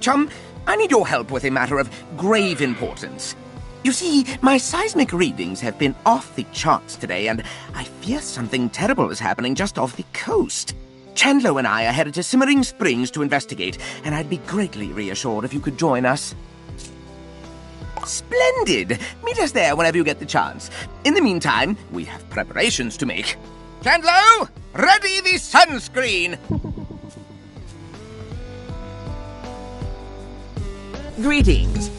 Chum, I need your help with a matter of grave importance. You see, my seismic readings have been off the charts today, and I fear something terrible is happening just off the coast. Chandler and I are headed to Simmering Springs to investigate, and I'd be greatly reassured if you could join us. Splendid! Meet us there whenever you get the chance. In the meantime, we have preparations to make. Chandler, ready the sunscreen! Greetings.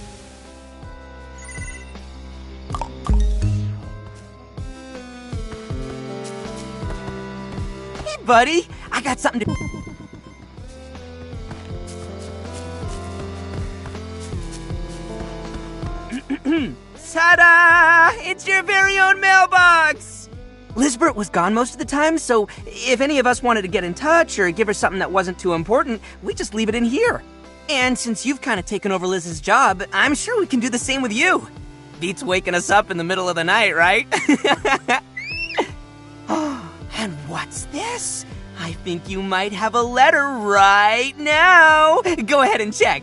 Hey, buddy, I got something to... Ta-da! It's your very own mailbox! Lisbeth was gone most of the time, so if any of us wanted to get in touch or give her something that wasn't too important, we just leave it in here. And since you've kind of taken over Liz's job, I'm sure we can do the same with you. Beats waking us up in the middle of the night, right? And what's this? I think you might have a letter right now. Go ahead and check.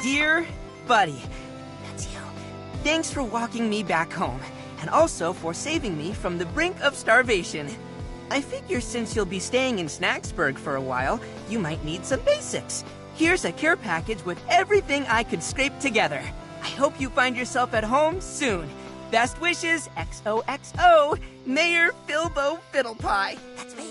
Dear Buddy, that's you. Thanks for walking me back home, and also for saving me from the brink of starvation. I figure since you'll be staying in Snacksburg for a while, you might need some basics. Here's a care package with everything I could scrape together. I hope you find yourself at home soon. Best wishes, XOXO, Mayor Filbo Fiddlepie. That's me.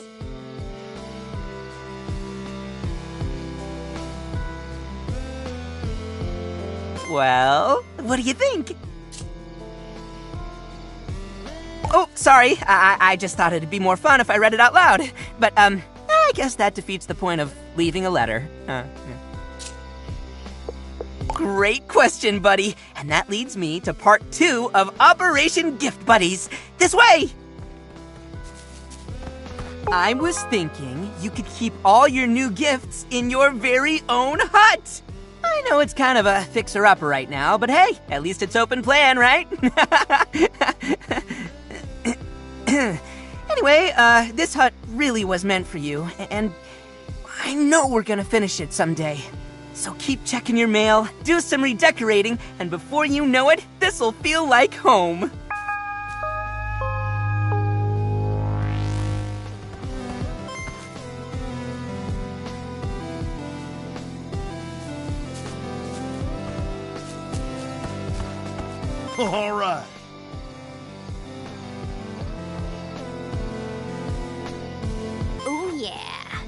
Well, what do you think? Oh, sorry, I just thought it'd be more fun if I read it out loud. But, I guess that defeats the point of leaving a letter. Yeah. Great question, buddy. And that leads me to part 2 of Operation Gift Buddies. This way! I was thinking you could keep all your new gifts in your very own hut. I know it's kind of a fixer-upper right now, but hey, at least it's open plan, right? Anyway, this hut really was meant for you, and I know we're gonna finish it someday. So keep checking your mail, do some redecorating, and before you know it, this'll feel like home. All right. Oh, yeah.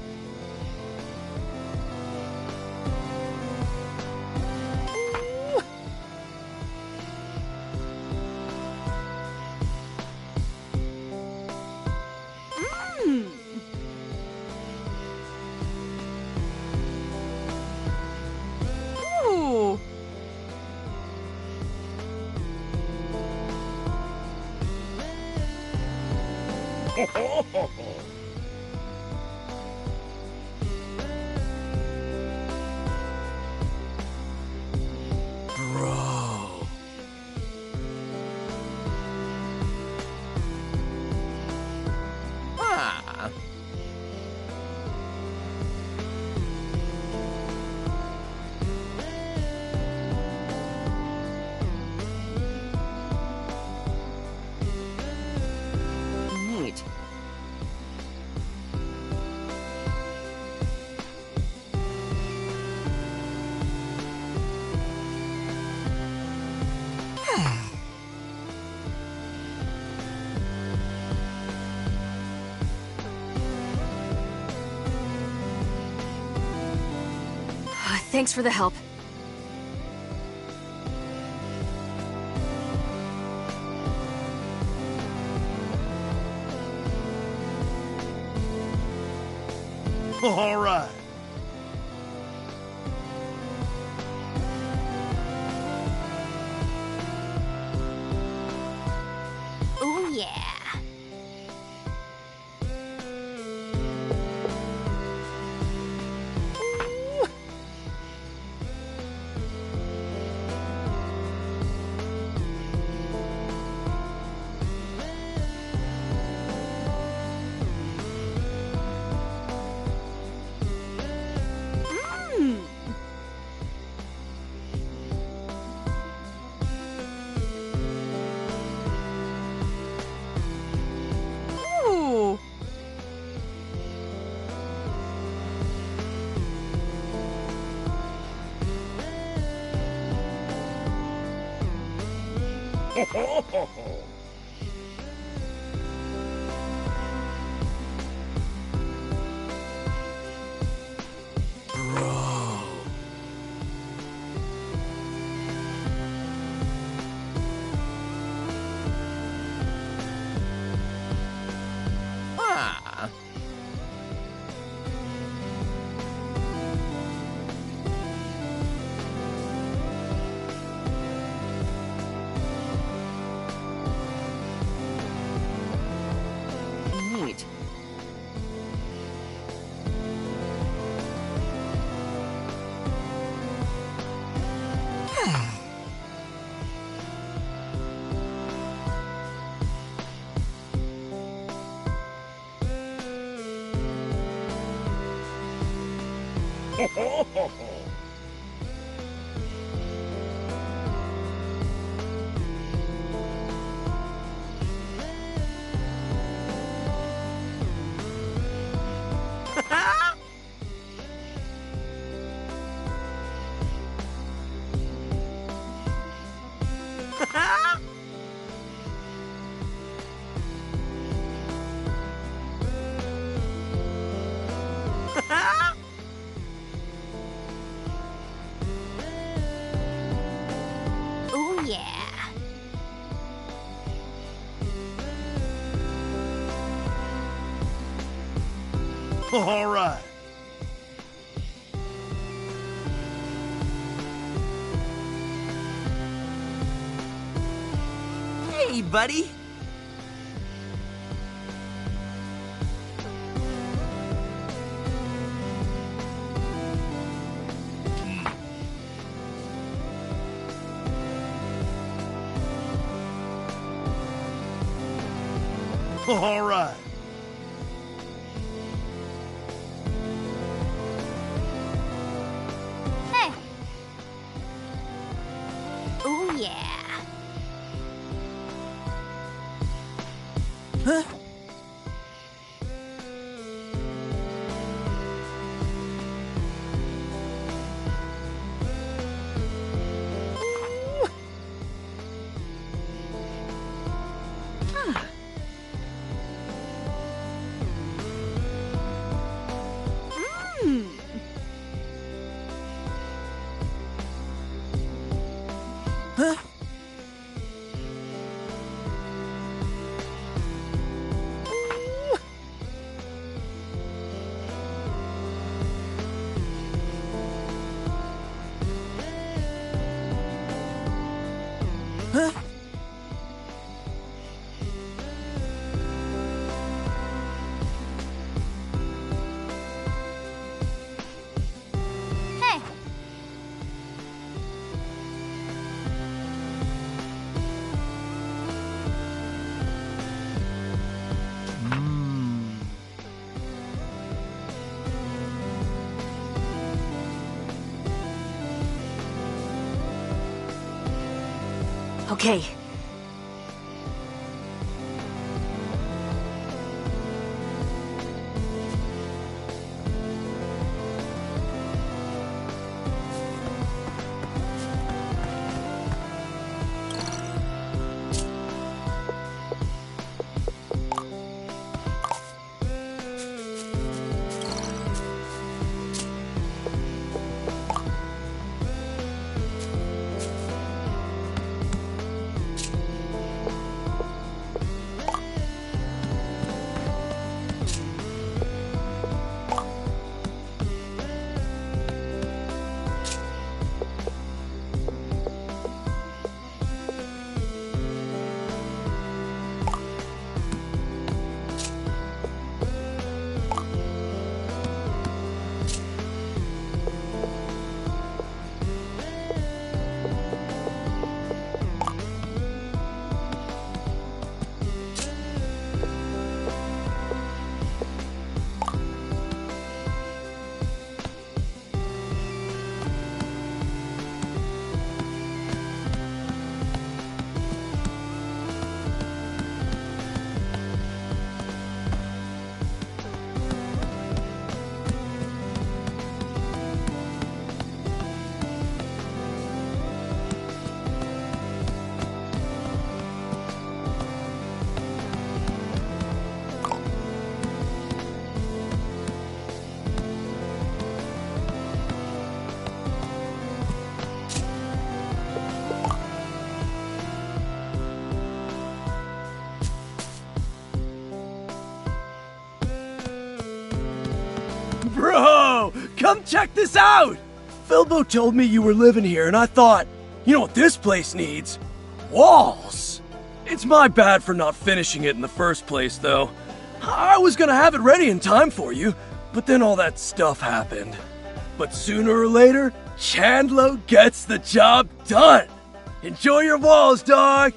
Ooh. Bro. Ah. Neat. Thanks for the help. All right. Oh, yeah. Ah. Neat. Oh, yeah. All right. Hey, buddy. All right. Hey. Oh, yeah. Huh? Huh? Huh? Hey. Okay. Come check this out! Filbo told me you were living here, and I thought, you know what this place needs? Walls! It's my bad for not finishing it in the first place, though. I was gonna have it ready in time for you, but then all that stuff happened. But sooner or later, Chandler gets the job done! Enjoy your walls, dog!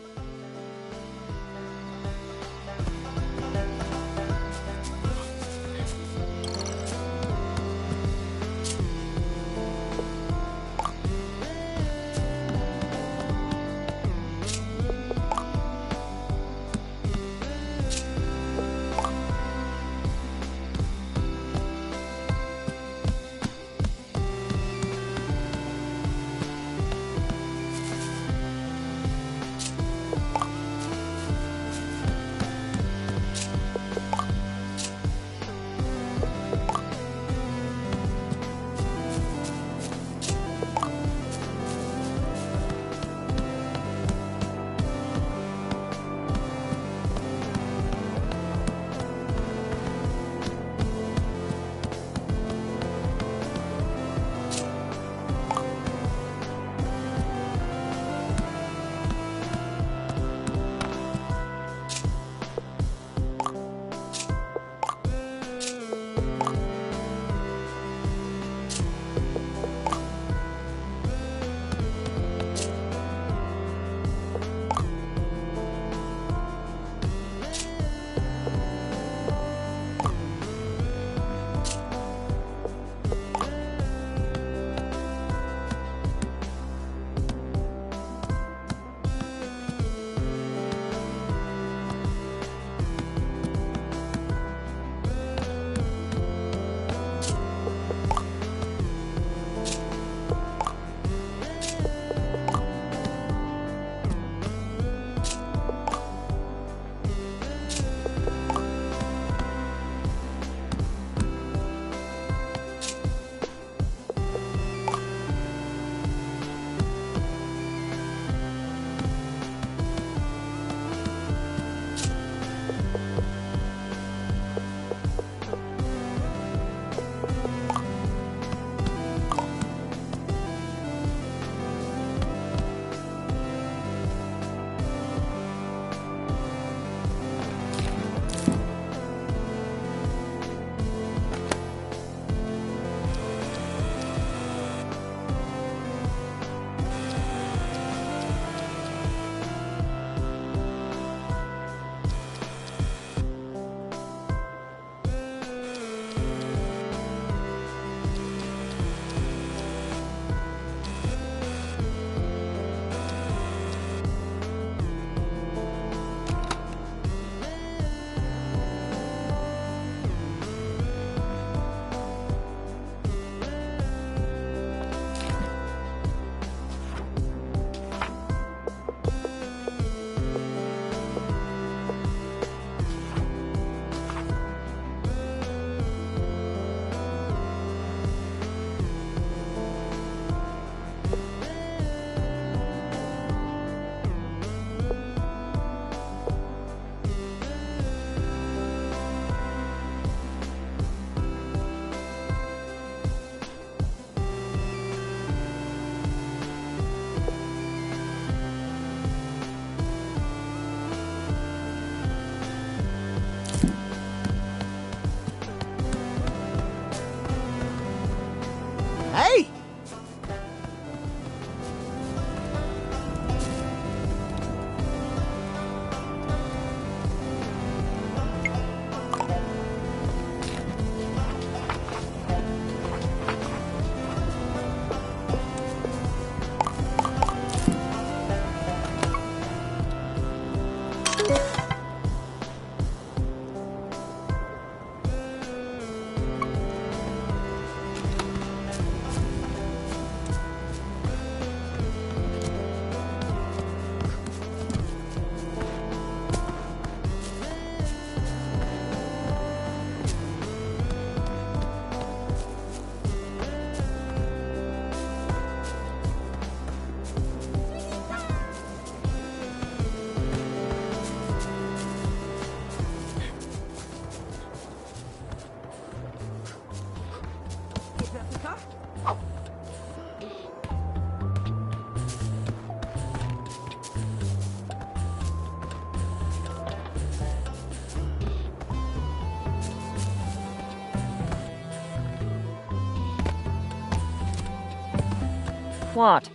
What?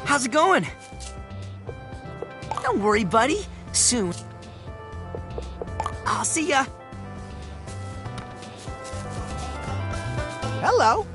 How's it going? Don't worry, buddy. Soon. I'll see ya. Hello.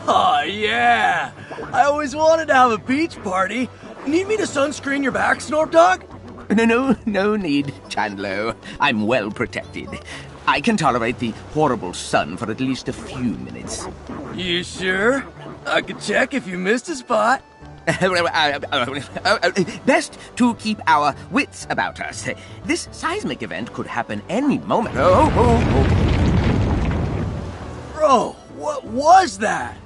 Aw, yeah! I always wanted to have a beach party. Need me to sunscreen your back, Snorp Dog? No need, Chandler. I'm well protected. I can tolerate the horrible sun for at least a few minutes. You sure? I could check if you missed a spot. Best to keep our wits about us. This seismic event could happen any moment. Oh. Bro, what was that?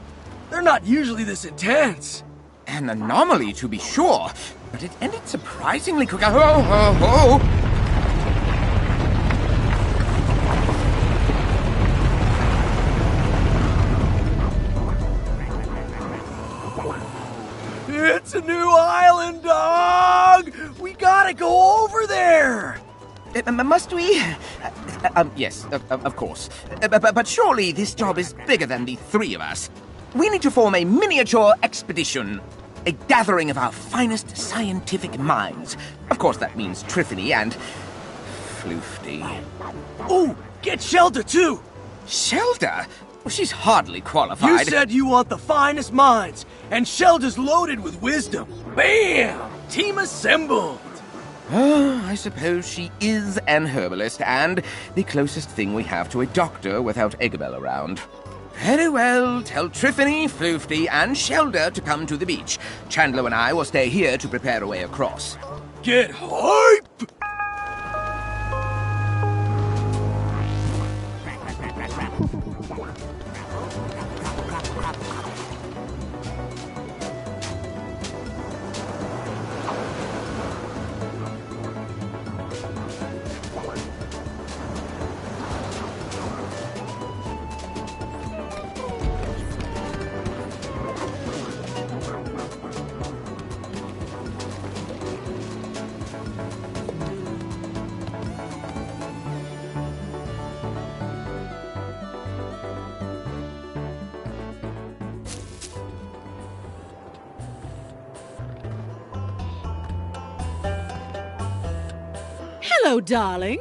They're not usually this intense. An anomaly, to be sure, but it ended surprisingly quick. Oh. It's a new island, dog! We gotta go over there! Must we? Yes, of course. But surely this job is bigger than the three of us. We need to form a miniature expedition. A gathering of our finest scientific minds. Of course, that means Triffany and Floofty. Ooh, get Shelter, too! Shelter? Well, she's hardly qualified. You said you want the finest minds, and Shelter's loaded with wisdom. Bam! Team assembled! I suppose she is an herbalist, and the closest thing we have to a doctor without Eggabell around. Very well, tell Triffany, Floofty, and Shelter to come to the beach. Chandler and I will stay here to prepare a way across. Get hype! Hello, darling.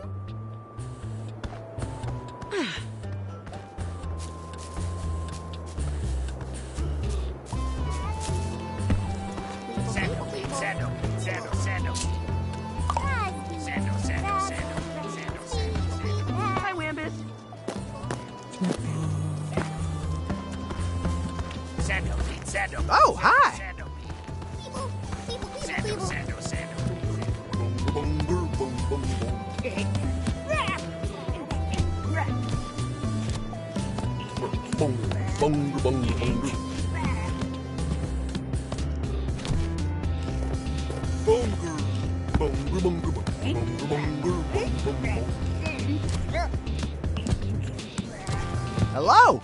Oh, hi. Hello.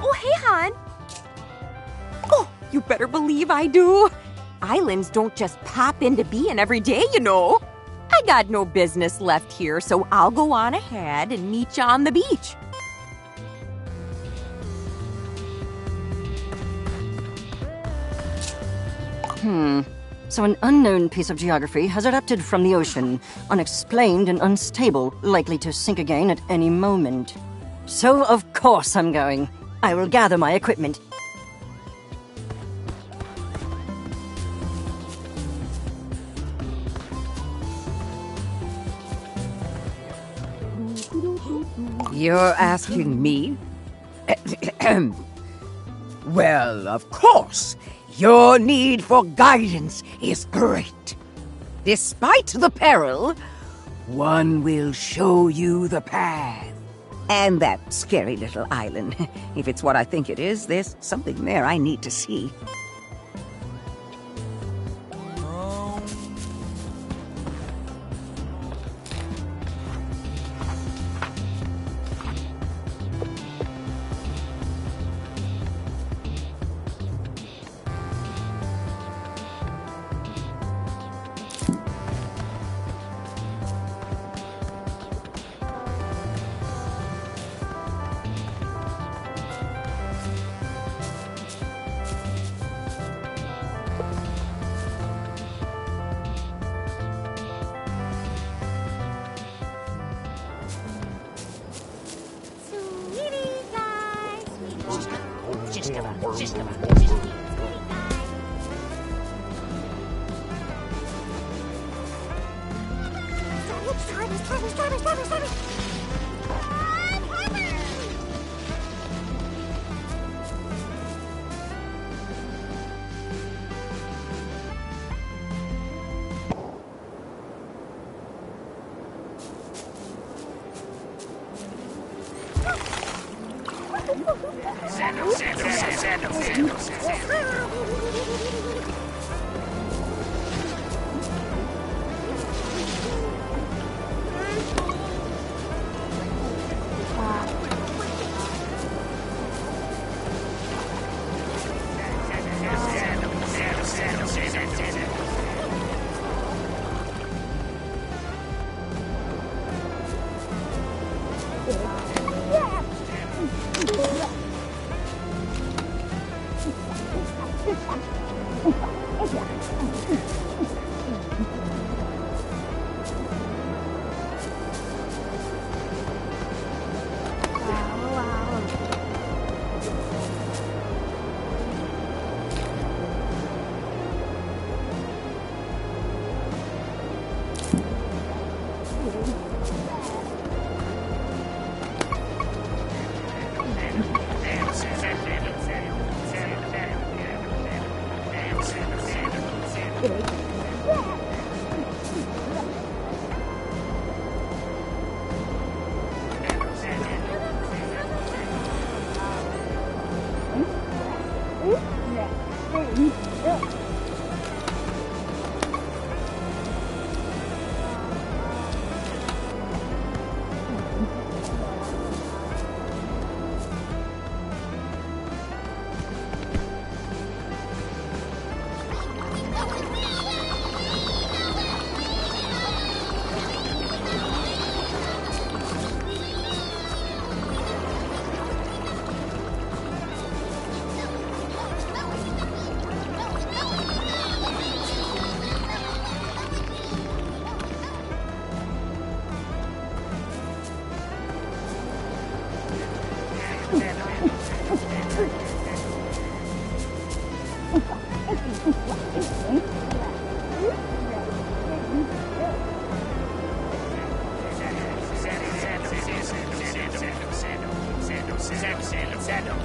Oh, hey, hon. Oh, you better believe I do. Islands don't just pop into being every day, you know. I got no business left here, so I'll go on ahead and meet you on the beach. So an unknown piece of geography has erupted from the ocean, unexplained and unstable, likely to sink again at any moment. So of course I'm going. I will gather my equipment. You're asking me? Well, of course. Your need for guidance is great. Despite the peril, one will show you the path. And that scary little island. If it's what I think it is, there's something there I need to see. Daddy!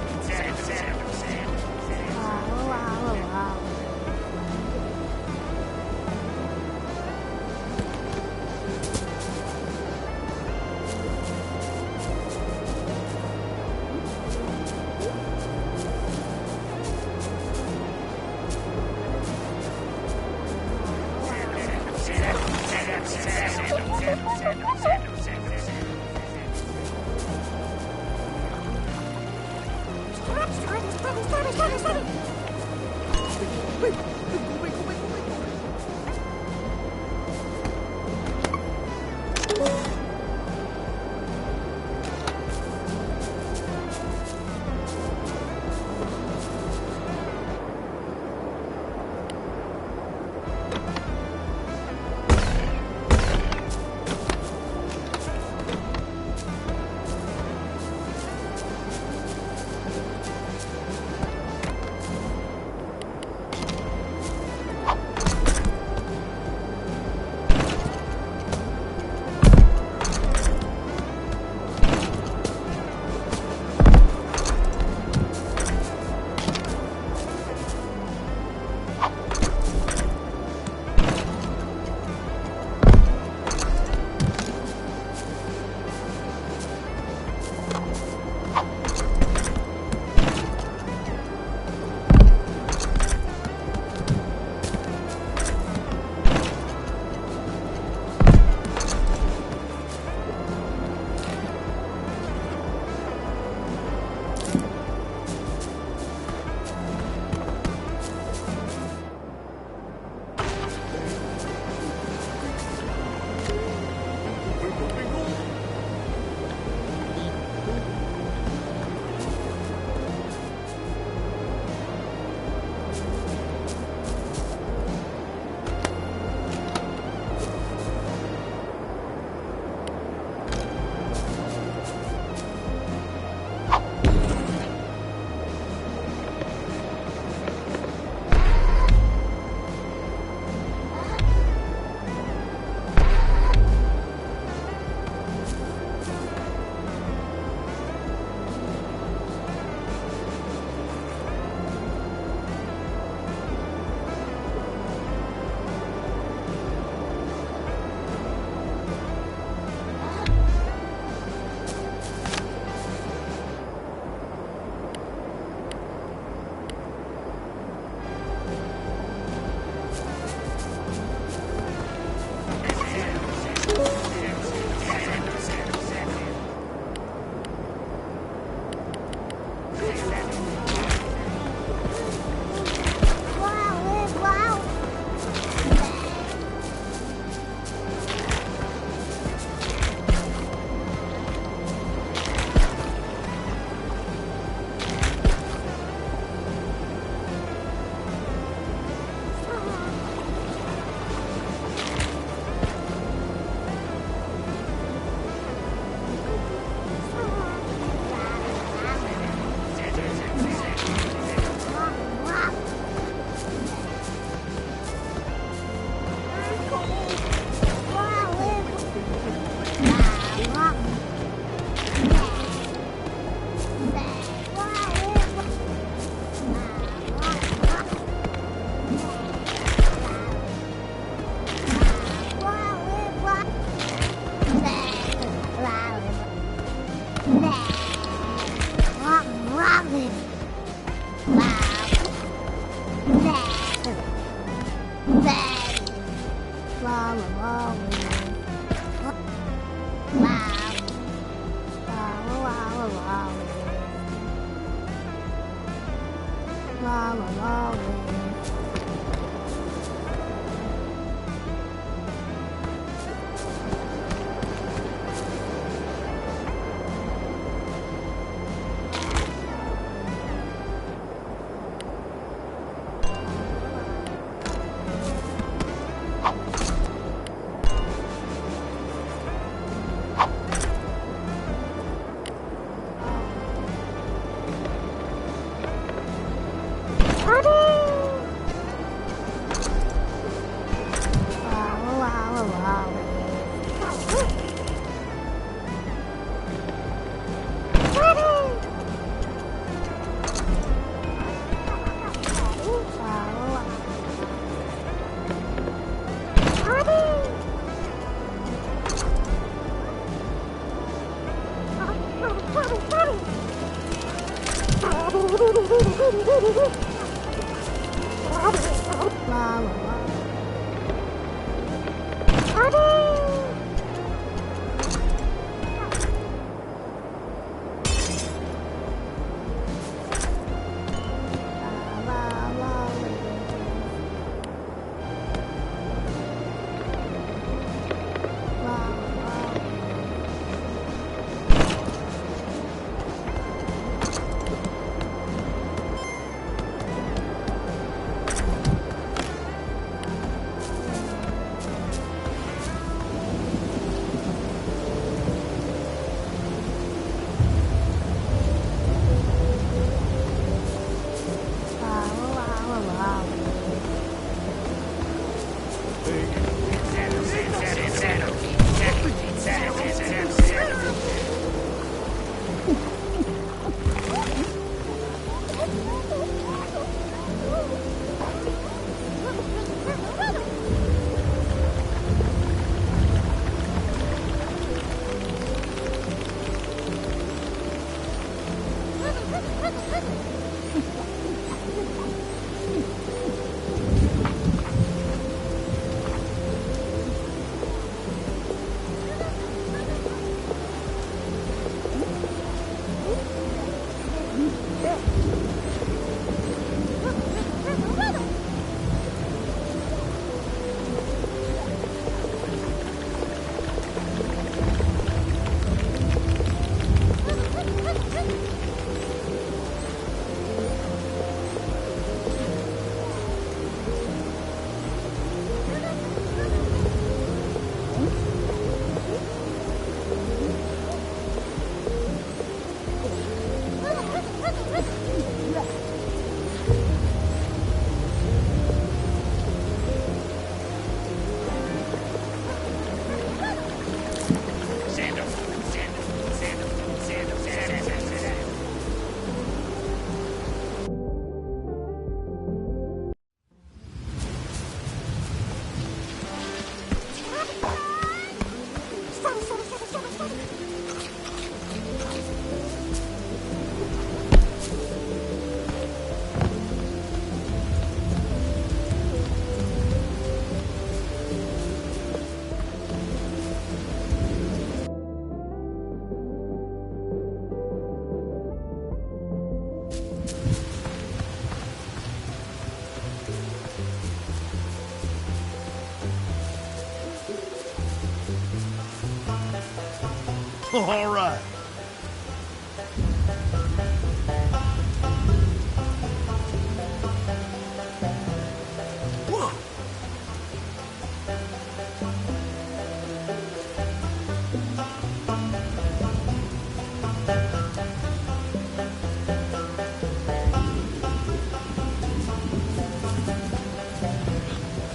All right.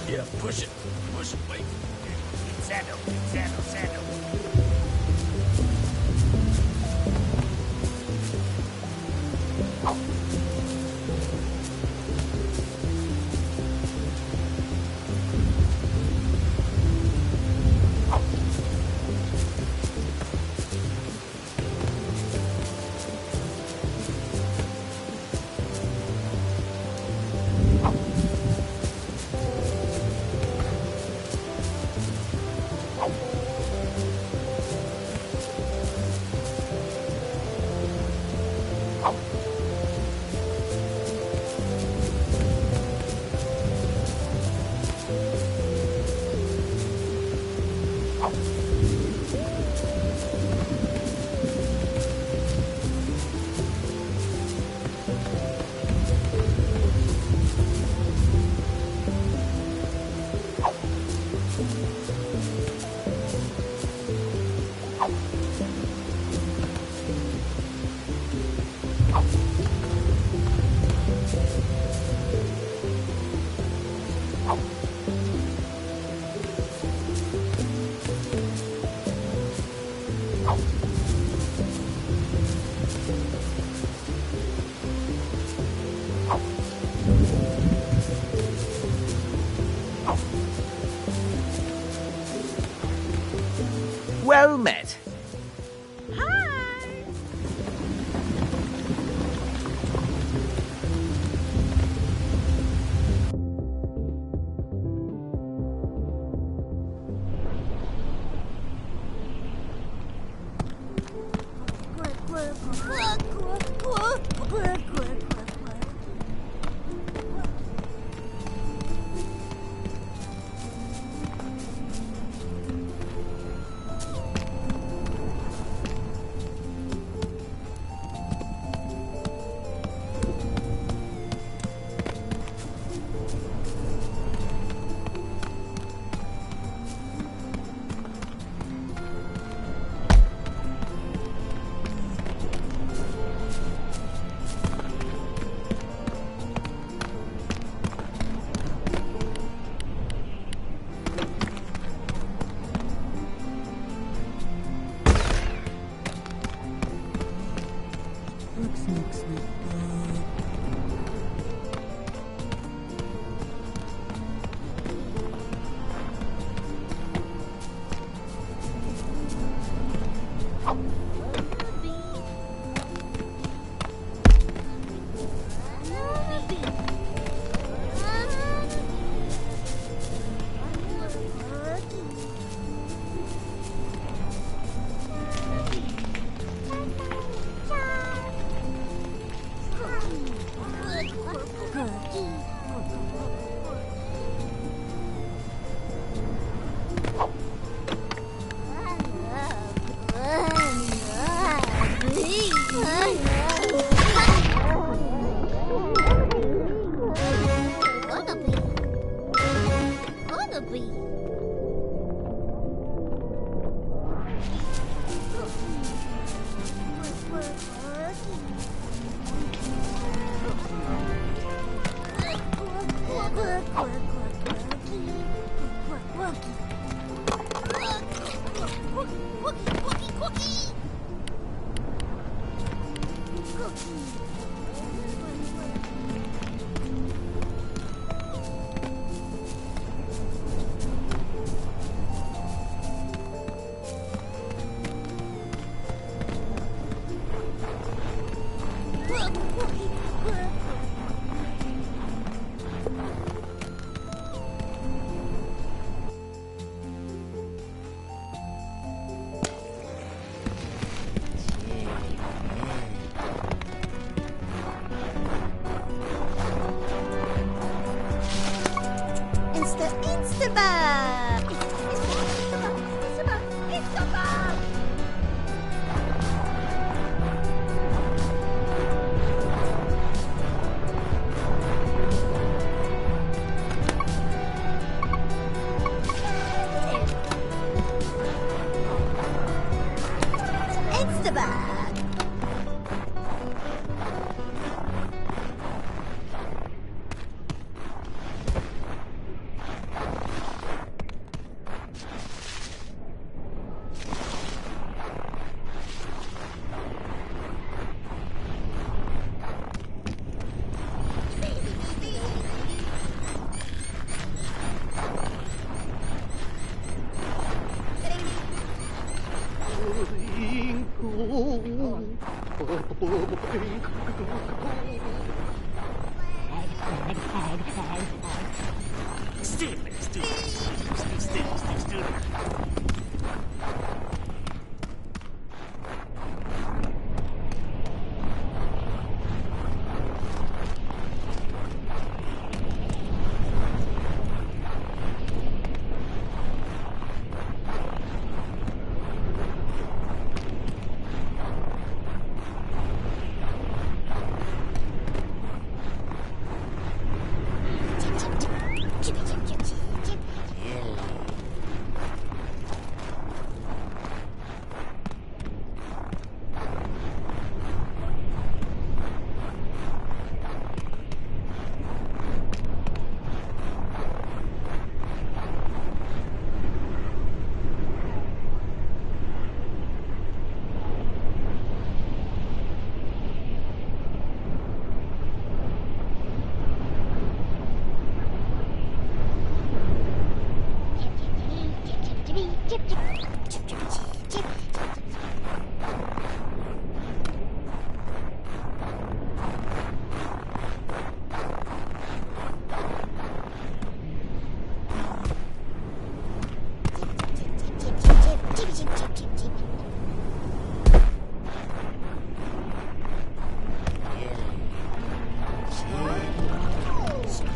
Yeah, push it. Push it, wait. Sandal, sandal, sandal. Well met. Hi!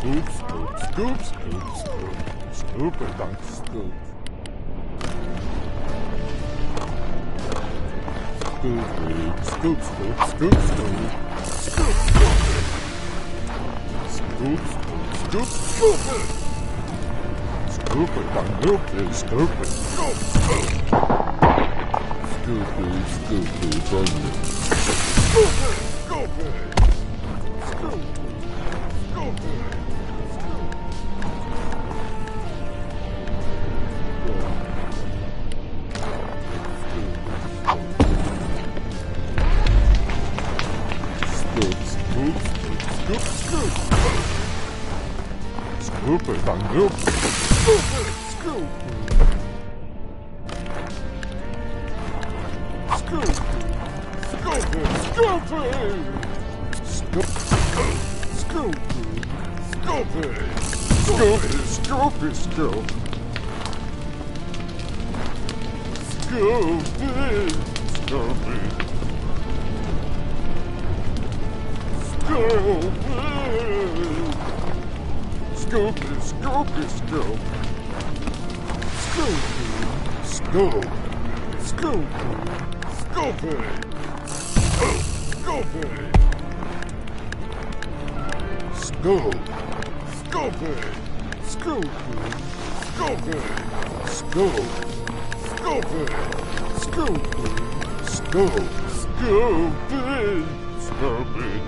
Scoop, scoop, scoop, scoop, scoop. Scoop and dunk, scoop. Scoop, scoop, scoop, scoop, scoop. Scoop, scoop, scoop, scoop, scoop. Scoop and dunk, scoop and scoop and scoop, scoop. Scoop, scoop, scoop, scoop, scoop. Scoop. Scoop it and loop. Scoop it, scoop. Scoop it, scoop it, scoop it. Scoop, scoop, scoop it. Scoop it, scoop it, scoop. Scoop it, scoop it. Scoop it. Scoop it, scoop it, scoop. Scoop it, scoop. Scoop it, scoop it. Scoop it. Scoop. Scoop it. Stupid. Stupid. Stupid. Stupid. Stupid. Stupid. Stupid.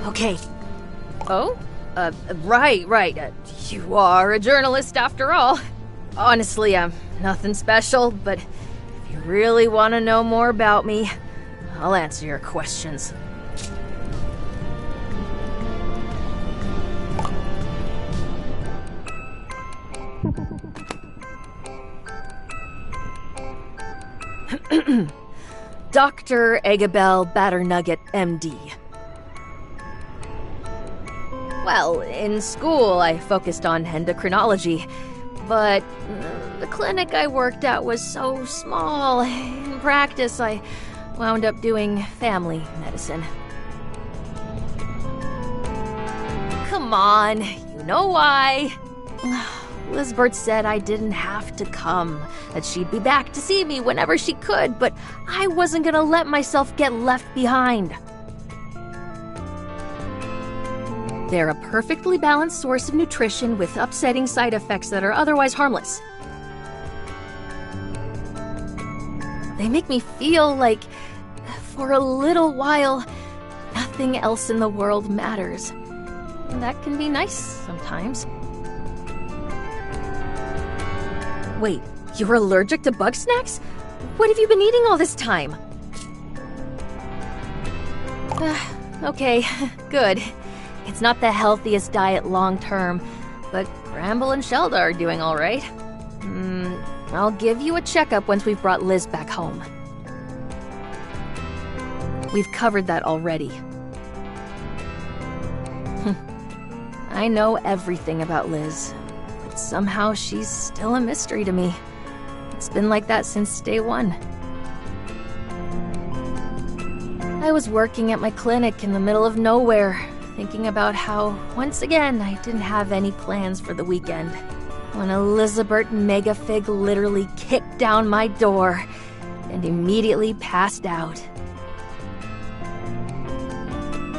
Okay. Oh? Right. You are a journalist after all. Honestly, I'm nothing special, but if you really want to know more about me, I'll answer your questions. Dr. Agabel Batternugget, MD. Well, in school I focused on endocrinology, but the clinic I worked at was so small. In practice, I wound up doing family medicine. Come on, you know why. Lizbert said I didn't have to come, that she'd be back to see me whenever she could, but I wasn't gonna let myself get left behind. They're a perfectly balanced source of nutrition with upsetting side effects that are otherwise harmless. They make me feel like, for a little while, nothing else in the world matters. And that can be nice sometimes. Wait, you're allergic to bug snacks? What have you been eating all this time? Okay, good. It's not the healthiest diet long term, but Bramble and Shelda are doing all right. I'll give you a checkup once we've brought Liz back home. We've covered that already. I know everything about Liz, but somehow she's still a mystery to me. It's been like that since day one. I was working at my clinic in the middle of nowhere, thinking about how, once again, I didn't have any plans for the weekend, when Elizabeth Megafig literally kicked down my door and immediately passed out.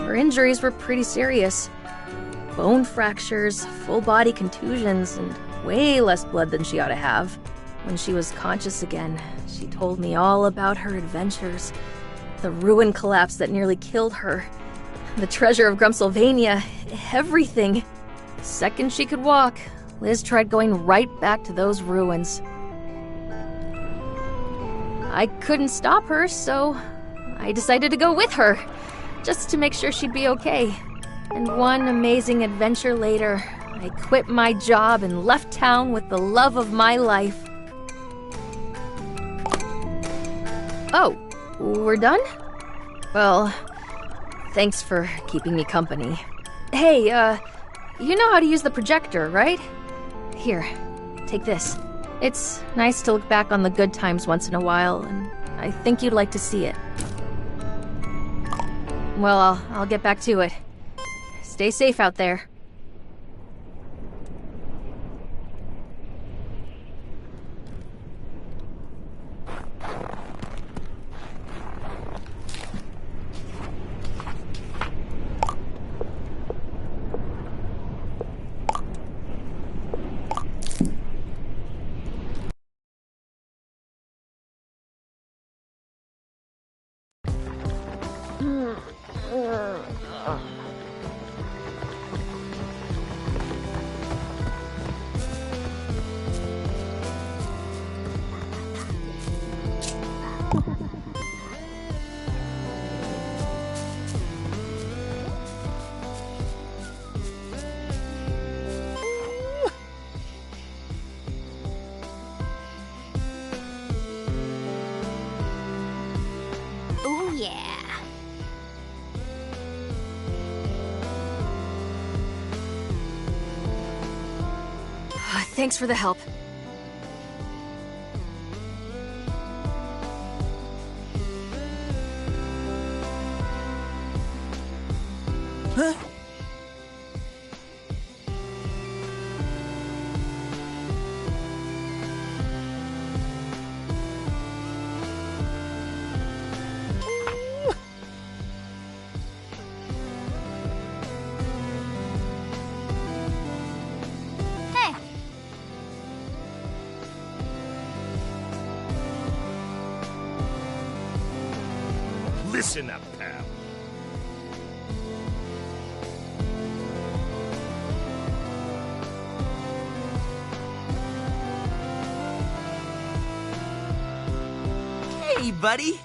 Her injuries were pretty serious. Bone fractures, full-body contusions, and way less blood than she ought to have. When she was conscious again, she told me all about her adventures, the ruin collapse that nearly killed her, the treasure of Grumsylvania, everything. The second she could walk, Liz tried going right back to those ruins. I couldn't stop her, so I decided to go with her, just to make sure she'd be okay. And one amazing adventure later, I quit my job and left town with the love of my life. Oh, we're done? Well, thanks for keeping me company. Hey, you know how to use the projector, right? Here, take this. It's nice to look back on the good times once in a while, and I think you'd like to see it. Well, I'll get back to it. Stay safe out there. Oh, yeah. Thanks for the help. Huh? Hey. Listen up, pal. Hey, buddy.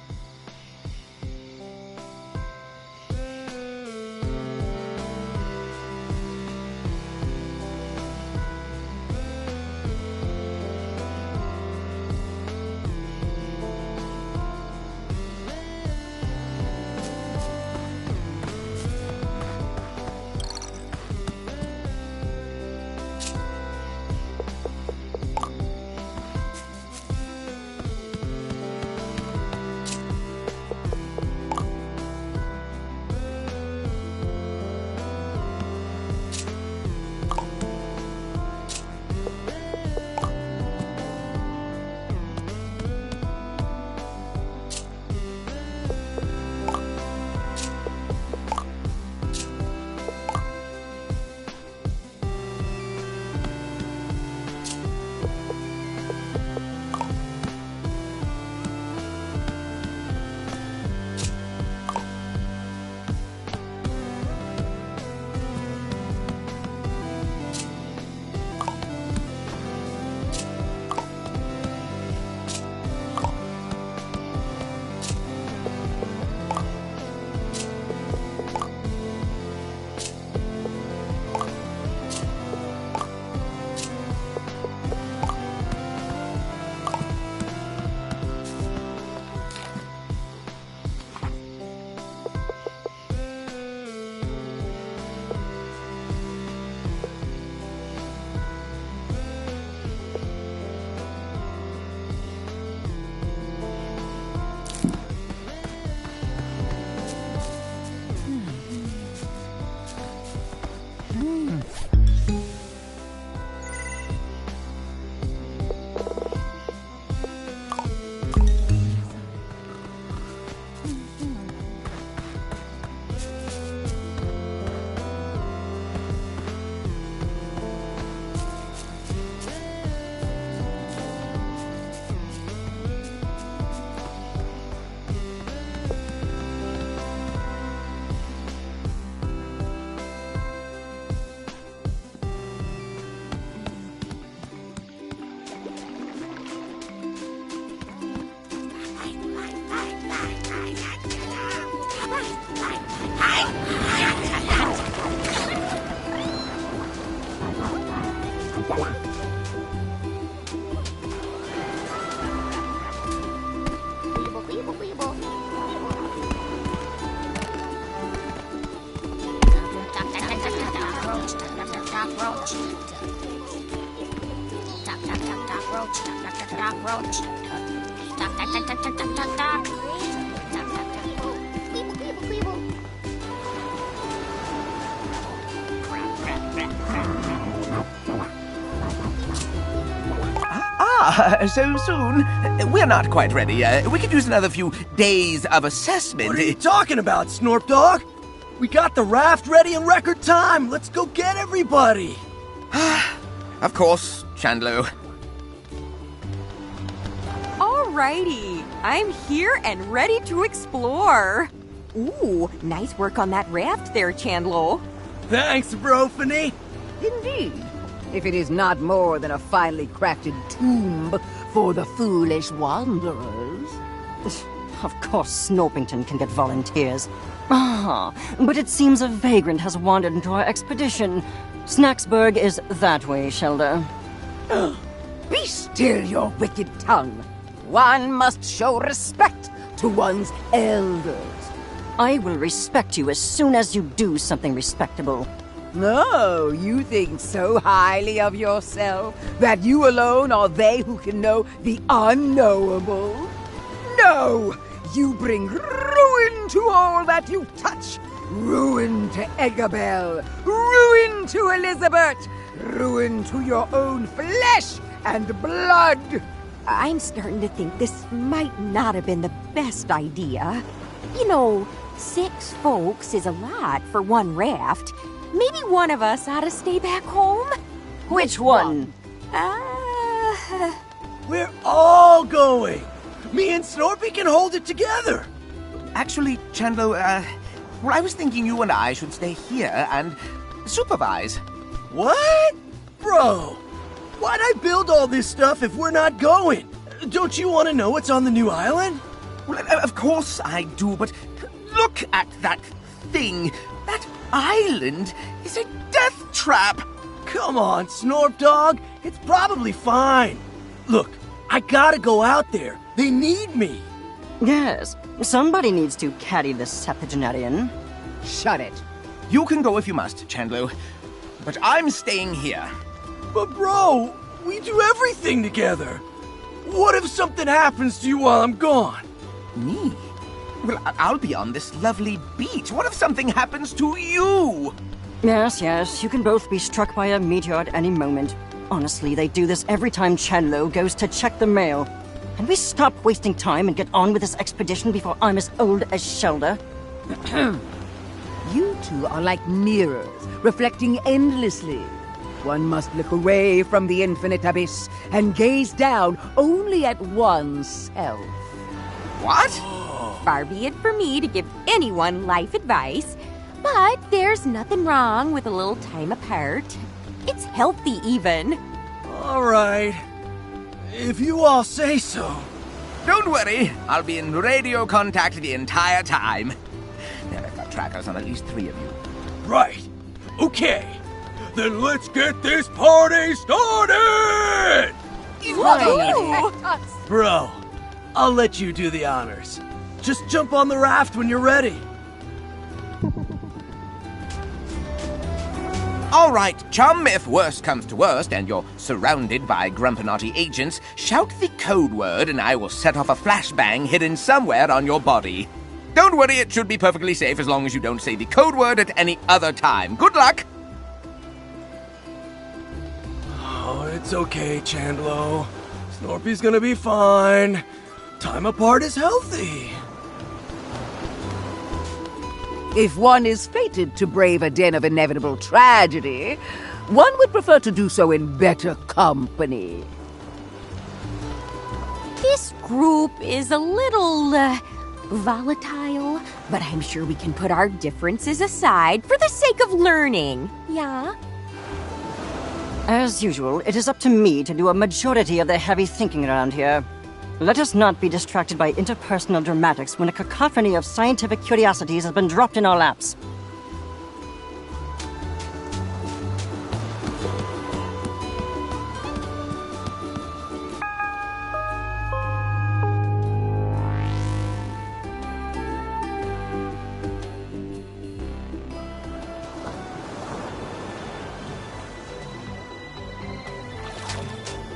So soon? We're not quite ready. We could use another few days of assessment. What are you talking about, Snorp Dog? We got the raft ready in record time. Let's go get everybody. Of course, Chandlo. Alrighty, I'm here and ready to explore. Ooh, nice work on that raft there, Chandlo. Thanks, Brophany. Indeed. If it is not more than a finely crafted tomb for the foolish wanderers. Of course, Snorpington can get volunteers. Ah, but it seems a vagrant has wandered into our expedition. Snacksburg is that way, Shelda. Be still your wicked tongue. One must show respect to one's elders. I will respect you as soon as you do something respectable. No, you think so highly of yourself that you alone are they who can know the unknowable? No! You bring ruin to all that you touch! Ruin to Eggabell! Ruin to Elizabeth! Ruin to your own flesh and blood! I'm starting to think this might not have been the best idea. You know, 6 folks is a lot for one raft. Maybe one of us ought to stay back home? Which one? We're all going. Me and Snorpy can hold it together. Actually, Chandlo, well, I was thinking you and I should stay here and supervise. What? Bro, why'd I build all this stuff if we're not going? Don't you want to know what's on the new island? Well, of course I do, but look at that thing. That island is a death trap. Come on, Snorp Dog. It's probably fine. Look, I gotta go out there. They need me. Yes, somebody needs to carry this septuagenarian. Shut it. You can go if you must, Chandlo, but I'm staying here. But bro, we do everything together. What if something happens to you while I'm gone? Me? Well, I'll be on this lovely beach. What if something happens to you? Yes, you can both be struck by a meteor at any moment. Honestly, they do this every time Chandlo goes to check the mail. Can we stop wasting time and get on with this expedition before I'm as old as Shelda? You two are like mirrors, reflecting endlessly. One must look away from the infinite abyss and gaze down only at oneself. What? Far be it for me to give anyone life advice, but there's nothing wrong with a little time apart. It's healthy, even. All right. If you all say so. Don't worry. I'll be in radio contact the entire time. Now, I've got trackers on at least 3 of you. Right. Okay. Then let's get this party started! Bro, I'll let you do the honors. Just jump on the raft when you're ready. All right, chum, if worst comes to worst and you're surrounded by Grumpinati agents, shout the code word and I will set off a flashbang hidden somewhere on your body. Don't worry, it should be perfectly safe as long as you don't say the code word at any other time. Good luck! Oh, it's okay, Chandlo. Snorpy's gonna be fine. Time apart is healthy. If one is fated to brave a den of inevitable tragedy, one would prefer to do so in better company. This group is a little, volatile, but I'm sure we can put our differences aside for the sake of learning. Yeah? As usual, it is up to me to do a majority of the heavy thinking around here. Let us not be distracted by interpersonal dramatics when a cacophony of scientific curiosities has been dropped in our laps.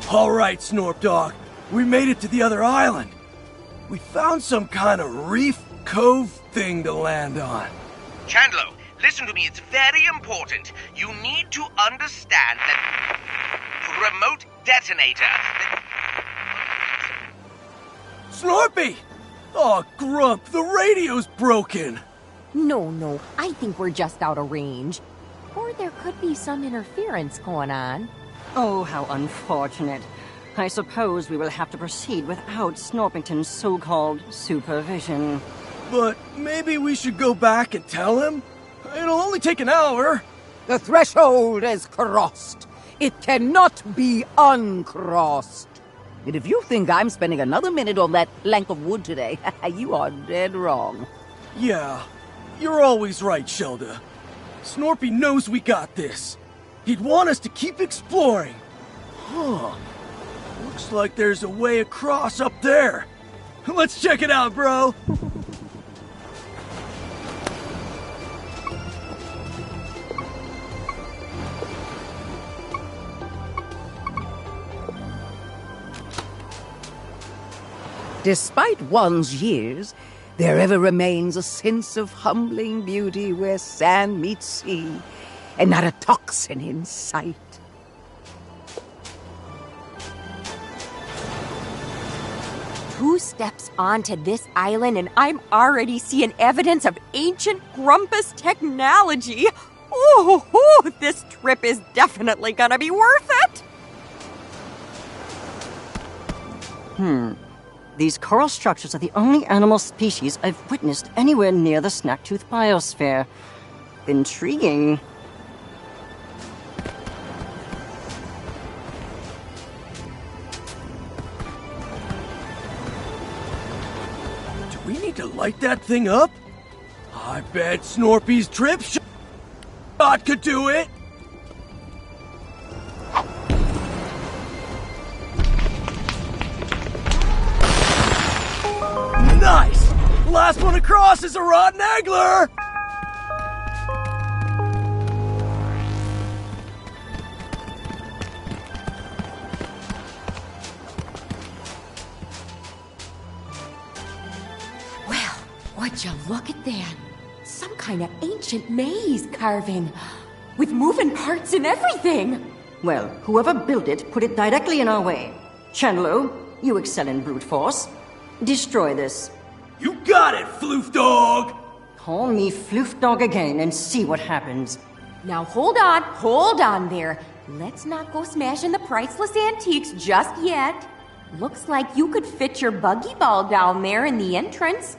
All right, Snorp Dog. We made it to the other island. We found some kind of reef cove thing to land on. Chandlo, listen to me. It's very important. You need to understand that remote detonator. Snorpy! Oh, Grump, the radio's broken! No, I think we're just out of range. Or there could be some interference going on. Oh, how unfortunate. I suppose we will have to proceed without Snorpington's so-called supervision. But maybe we should go back and tell him? It'll only take an hour. The threshold is crossed. It cannot be uncrossed. And if you think I'm spending another minute on that plank of wood today, you are dead wrong. Yeah, you're always right, Shelda. Snorpy knows we got this. He'd want us to keep exploring. Huh. Looks like there's a way across up there. Let's check it out, bro. Despite one's years, there ever remains a sense of humbling beauty where sand meets sea, and not a toxin in sight. Two steps onto this island and I'm already seeing evidence of ancient Grumpus technology. Ooh, this trip is definitely gonna be worth it. These coral structures are the only animal species I've witnessed anywhere near the Snacktooth biosphere. Intriguing. Do we need to light that thing up? I bet Snorpy's drip shot could do it. Nice! Last one across is a rotten angler! Well, would you look at that? Some kind of ancient maze carving, with moving parts and everything. Well, whoever built it put it directly in our way. Chandlo, you excel in brute force. Destroy this. You got it, Floof Dog! Call me Floof Dog again and see what happens. Now hold on there. Let's not go smashing the priceless antiques just yet. Looks like you could fit your buggy ball down there in the entrance.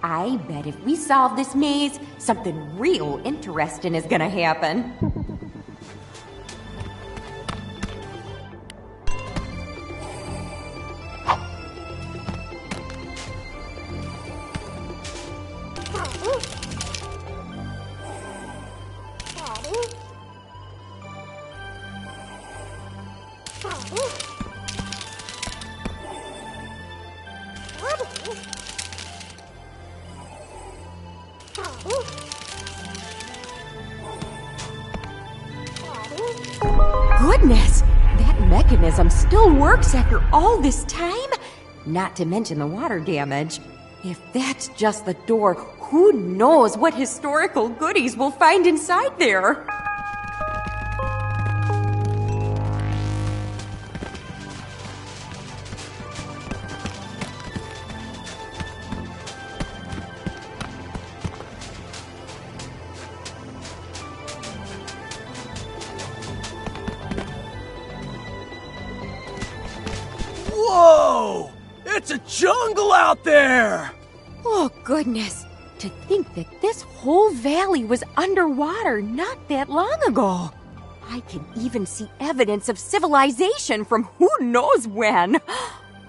I bet if we solve this maze, something real interesting is gonna happen. Goodness, that mechanism still works after all this time? Not to mention the water damage. If that's just the door, who knows what historical goodies we'll find inside there? Whoa! It's a jungle out there! Oh, goodness. To think that this whole valley was underwater not that long ago. I can even see evidence of civilization from who knows when.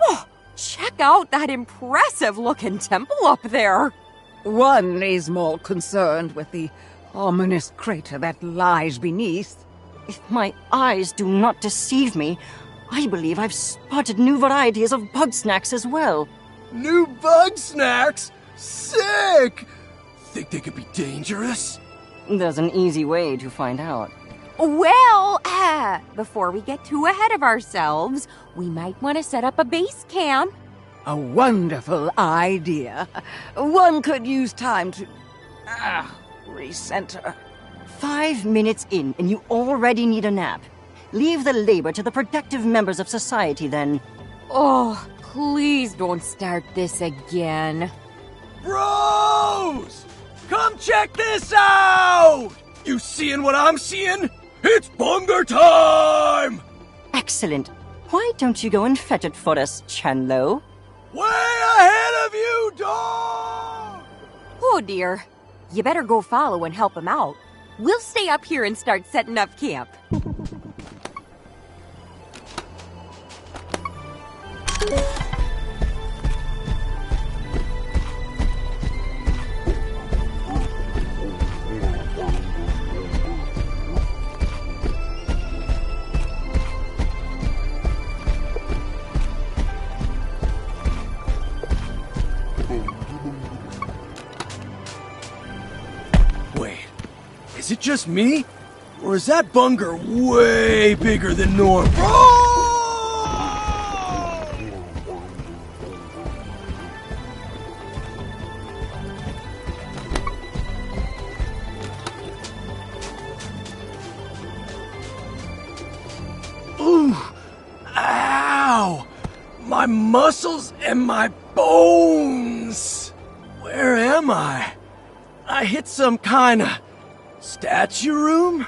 Oh, check out that impressive-looking temple up there. One is more concerned with the ominous crater that lies beneath. If my eyes do not deceive me, I believe I've spotted new varieties of bug snacks as well. New bug snacks? Sick! Think they could be dangerous? There's an easy way to find out. Well, before we get too ahead of ourselves, we might want to set up a base camp. A wonderful idea. One could use time to recenter. 5 minutes in, and you already need a nap. Leave the labor to the productive members of society, then. Oh, please don't start this again. Bros! Come check this out! You seeing what I'm seeing? It's bunger time! Excellent. Why don't you go and fetch it for us, Chandlo? Way ahead of you, dog! Oh dear. You better go follow and help him out. We'll stay up here and start setting up camp. Wait, is it just me? Or is that bunger way bigger than normal? Ooh! Ow! My muscles and my bones! Where am I? I hit some kind of statue room?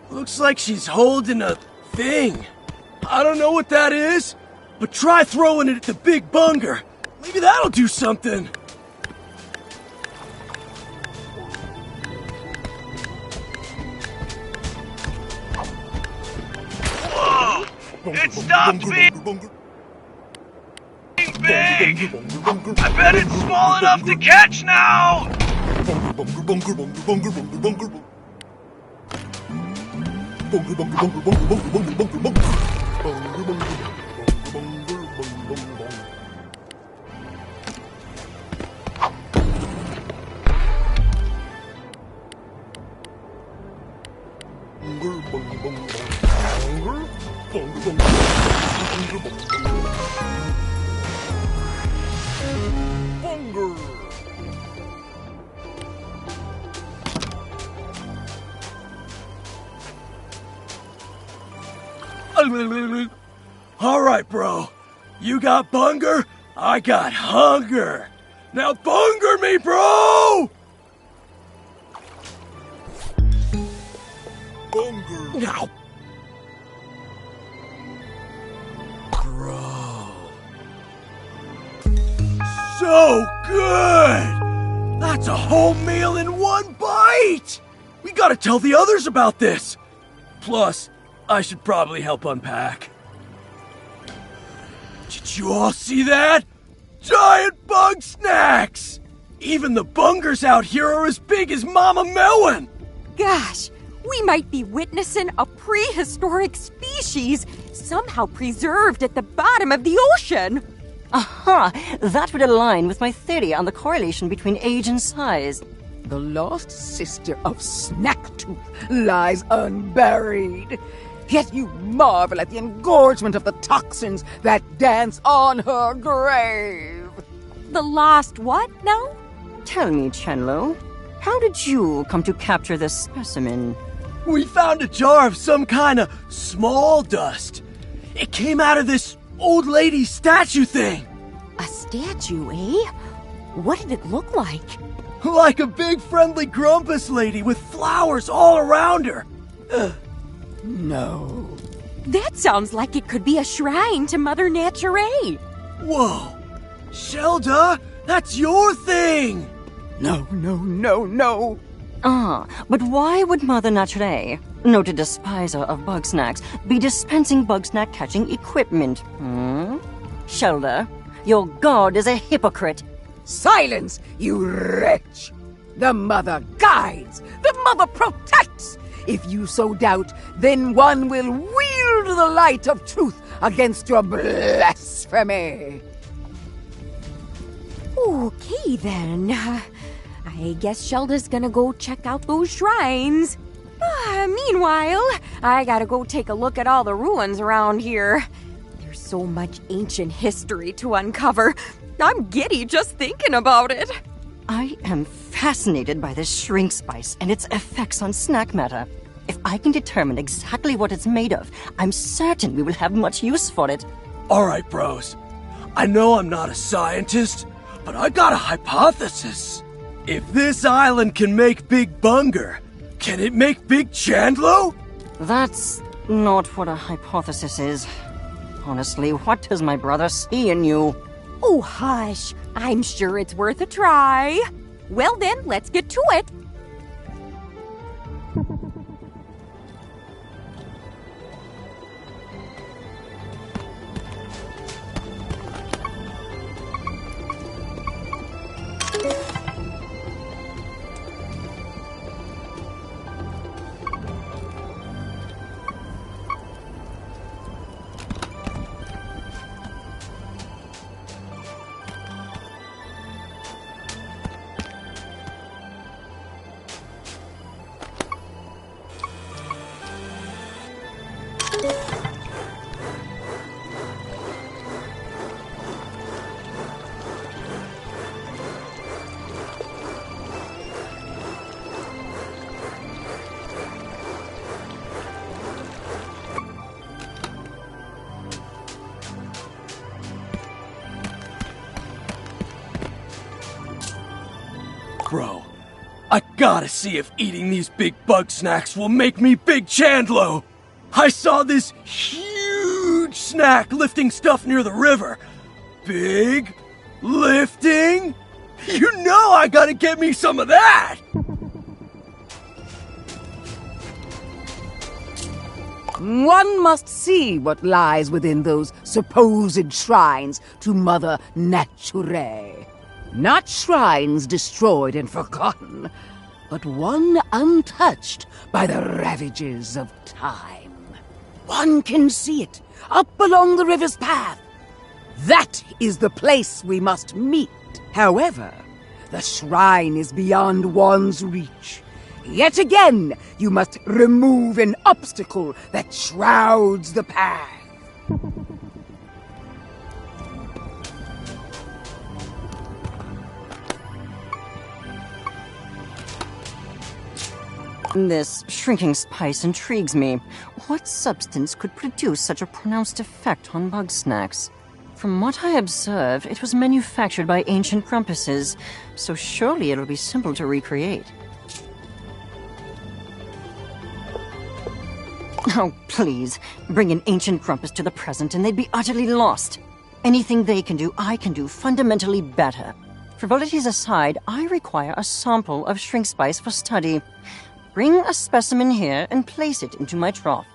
Looks like she's holding a thing. I don't know what that is, but try throwing it at the big bunger. Maybe that'll do something. Whoa! It stopped being big! I bet it's small enough to catch now! All right, bro. You got bunger, I got hunger. Now bunger me, bro! Bunger. Now. Bro. So good! That's a whole meal in one bite! We gotta tell the others about this. Plus, I should probably help unpack. Did you all see that? Giant bug snacks! Even the bungers out here are as big as Mama Melon! Gosh, we might be witnessing a prehistoric species somehow preserved at the bottom of the ocean. Aha! That would align with my theory on the correlation between age and size. The lost sister of Snacktooth lies unburied. Yet you marvel at the engorgement of the toxins that dance on her grave. The lost what now? Tell me, Chandlo, how did you come to capture this specimen? We found a jar of some kind of small dust. It came out of this old lady statue thing. A statue, eh? What did it look like? Like a big friendly grumpus lady with flowers all around her. No. That sounds like it could be a shrine to Mother Nature. Whoa. Shelda, that's your thing. No. But why would Mother Nature, noted despiser of bug snacks, be dispensing bug snack catching equipment? Shelda, your god is a hypocrite. Silence, you wretch! The mother guides, the mother protects. If you so doubt, then one will wield the light of truth against your blasphemy. Okay, then. I guess Shelda's gonna go check out those shrines. Meanwhile, I gotta go take a look at all the ruins around here. There's so much ancient history to uncover. I'm giddy just thinking about it. I am fascinated by this shrink spice and its effects on snack matter. If I can determine exactly what it's made of, I'm certain we will have much use for it. All right, bros. I know I'm not a scientist, but I got a hypothesis. If this island can make Big Bunger, can it make Big Chandlo? That's not what a hypothesis is. Honestly, what does my brother see in you? Oh, hush. I'm sure it's worth a try. Well then, let's get to it. Bro, I gotta see if eating these big bug snacks will make me Big Chandlo. I saw this huge snack lifting stuff near the river. Big lifting? You know I gotta get me some of that! One must see what lies within those supposed shrines to Mother Nature. Not shrines destroyed and forgotten, but one untouched by the ravages of time. One can see it up along the river's path. That is the place we must meet. However, the shrine is beyond one's reach. Yet again, you must remove an obstacle that shrouds the path. This shrinking spice intrigues me. What substance could produce such a pronounced effect on bug snacks? From what I observe, it was manufactured by ancient grumpuses, so surely it'll be simple to recreate. Oh, please. Bring an ancient grumpus to the present and they'd be utterly lost. Anything they can do, I can do fundamentally better. Frivolities aside, I require a sample of shrink spice for study. Bring a specimen here and place it into my trough.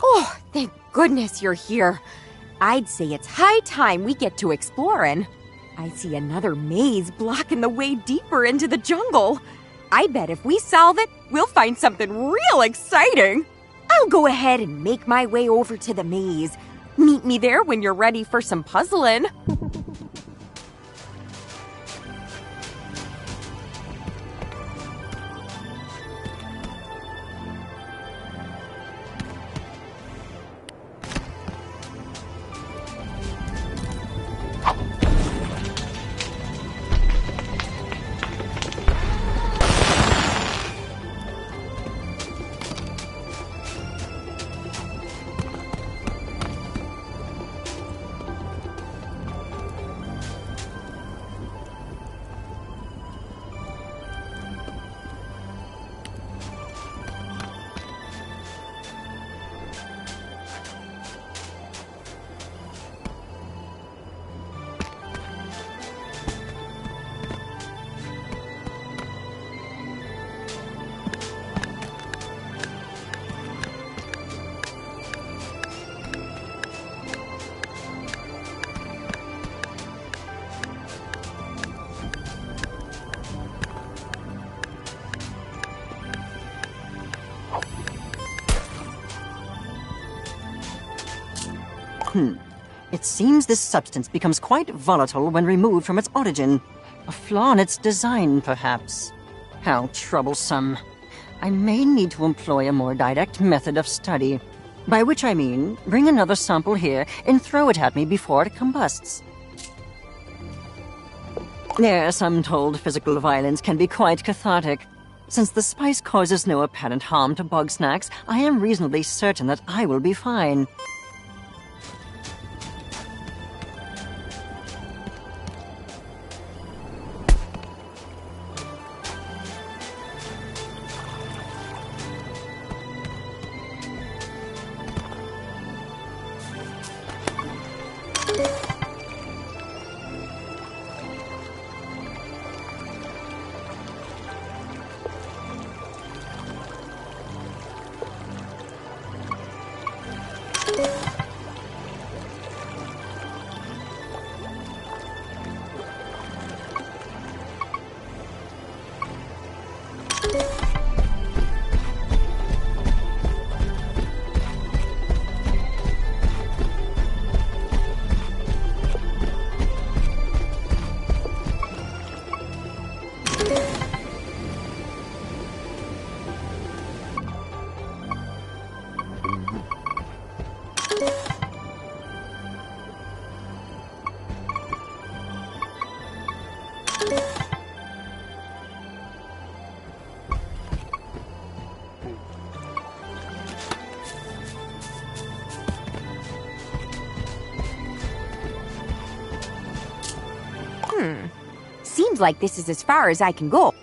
Oh, thank goodness you're here. I'd say it's high time we get to exploring. I see another maze blocking the way deeper into the jungle. I bet if we solve it, we'll find something real exciting. I'll go ahead and make my way over to the maze. Meet me there when you're ready for some puzzling. It seems this substance becomes quite volatile when removed from its origin. A flaw in its design, perhaps. How troublesome. I may need to employ a more direct method of study. By which I mean, bring another sample here and throw it at me before it combusts. Yes, I'm told physical violence can be quite cathartic. Since the spice causes no apparent harm to bigsnax, I am reasonably certain that I will be fine. Seems like this is as far as I can go.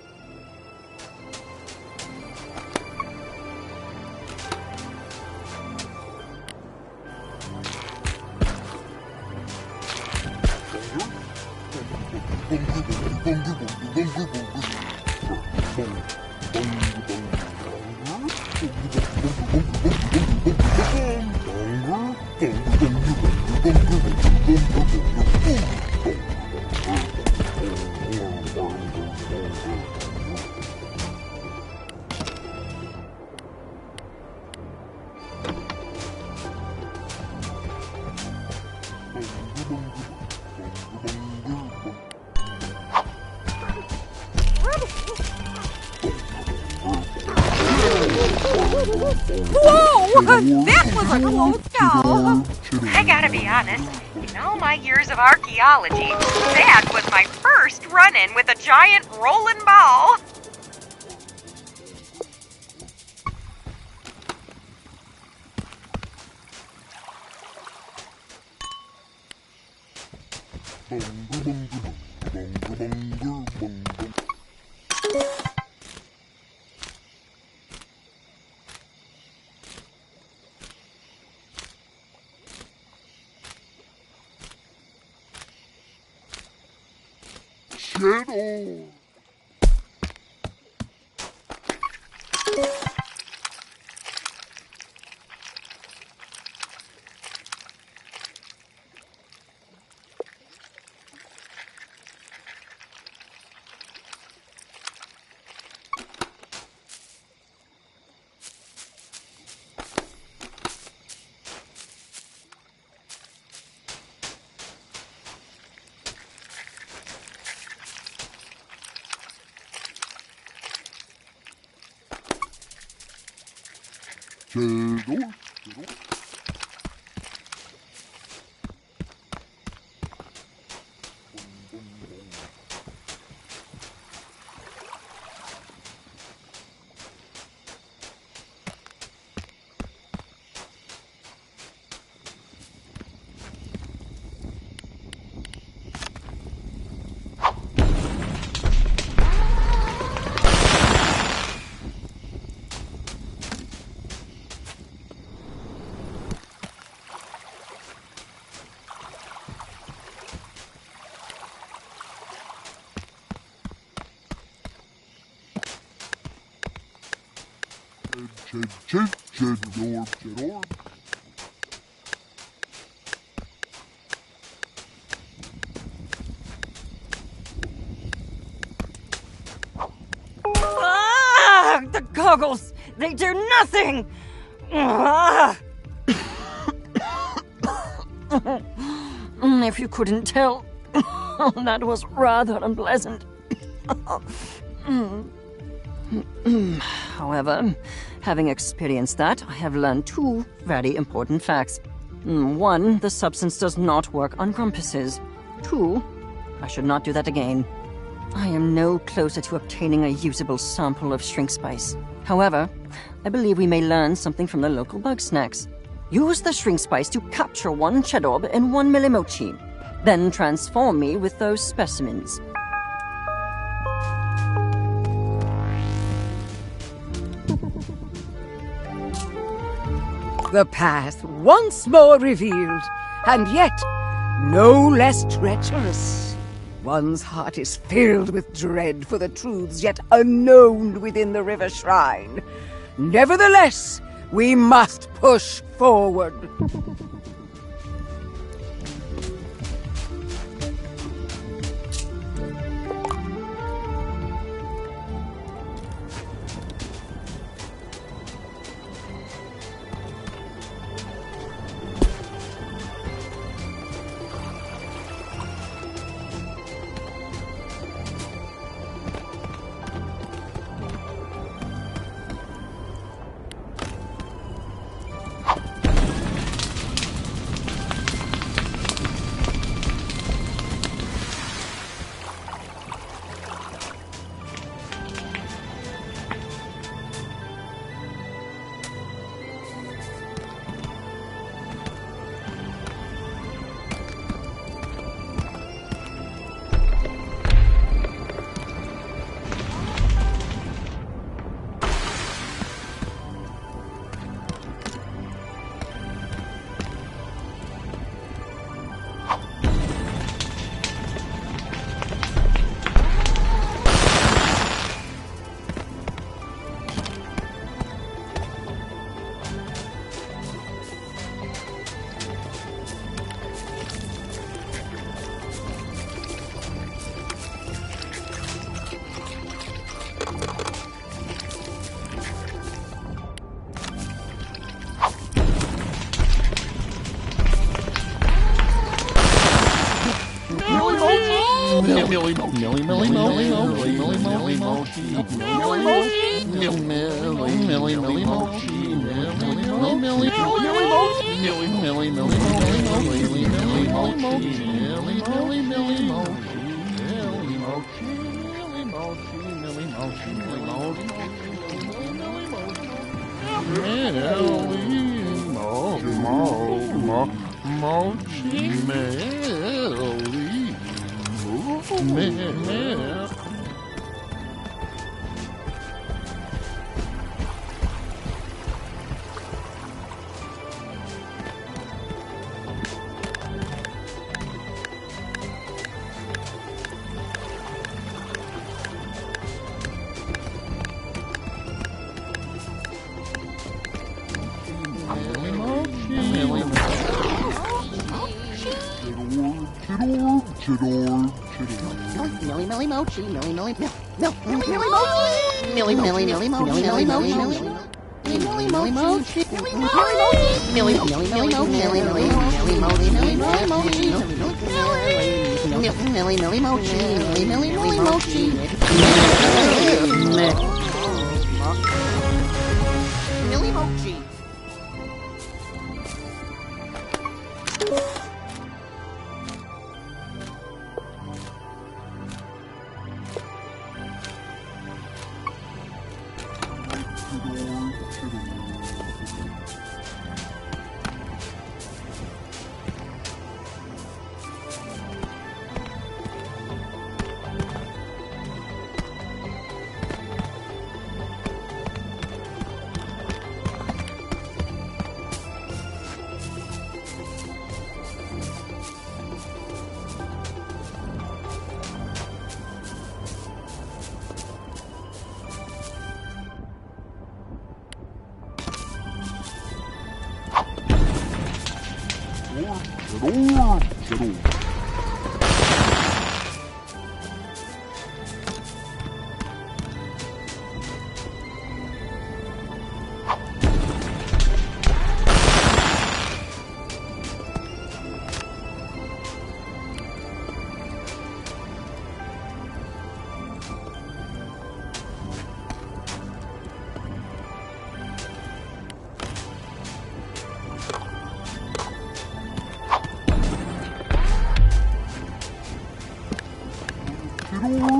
Whoa! That was a close call! I gotta be honest, in all my years of archaeology, that was my first run-in with a giant rolling ball. Shadow! Ah! The goggles! They do nothing! Ah! If you couldn't tell, that was rather unpleasant. However, having experienced that, I have learned two very important facts. One, the substance does not work on grumpuses. Two, I should not do that again. I am no closer to obtaining a usable sample of shrink spice. However, I believe we may learn something from the local bigsnax. Use the shrink spice to capture 1 chedorb and 1 millimochi. Then transform me with those specimens. The path once more revealed, and yet no less treacherous. One's heart is filled with dread for the truths yet unknown within the river shrine. Nevertheless, we must push forward.